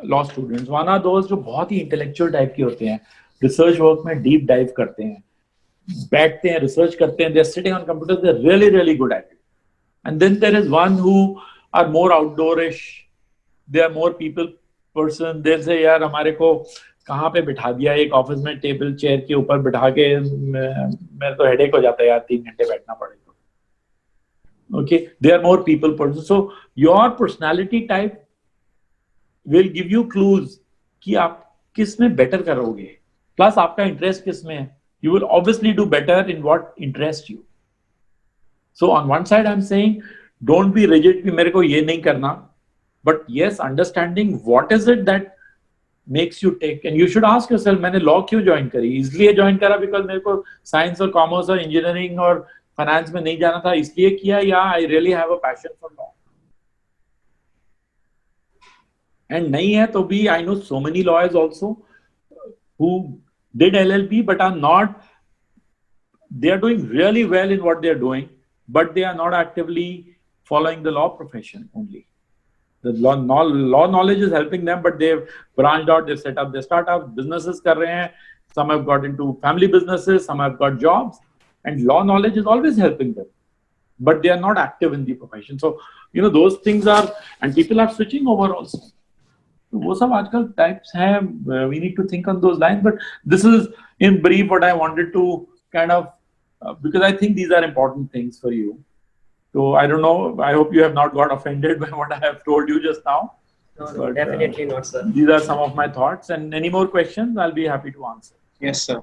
law students. One are those जो बहुत ही intellectual type के होते हैं, research work में deep dive करते हैं, बैठते हैं, research करते हैं, they're sitting on computers, they're really, really good at it. And then there is one who are more outdoorish, they are more people person. They say यार हमारे को कहाँ पे बिठा दिया एक ऑफिस में, टेबल चेयर के ऊपर बिठा के, मेरे तो हेडेक हो जाता है यार 3 घंटे बैठना पड़ेगा. Okay, they are more people person. So your personality type will give you clues कि आप किस में better करोगे. Plus आपका interest किस में है. You will obviously do better in what interests you. So on one side I'm saying don't be rigid कि मेरे को ये नहीं करना, but yes, understanding what is it that makes you take, and you should ask yourself मैंने law क्यों join करी. इसलिए join करा because मेरे को science और commerce और engineering और finance में नहीं जाना था इसलिए किया, या I really have a passion for law. And नहीं है तो भी I know so many lawyers also who did LLB but are not, they are doing really well in what they are doing, but they are not actively following the law profession only. The law knowledge is helping them, but they've branched out, they've set up their startups, businesses कर रहे हैं. Some have got into family businesses, some have got jobs, and law knowledge is always helping them, but they are not active in the profession. So, those things are, and people are switching over also. वो सब आजकल types हैं. We need to think on those lines, but this is in brief what I wanted to kind of, because I think these are important things for you. So I don't know, I hope you have not got offended by what I have told you just now. No, but, definitely not, sir. These are some of my thoughts, and any more questions, I'll be happy to answer. Yes, sir.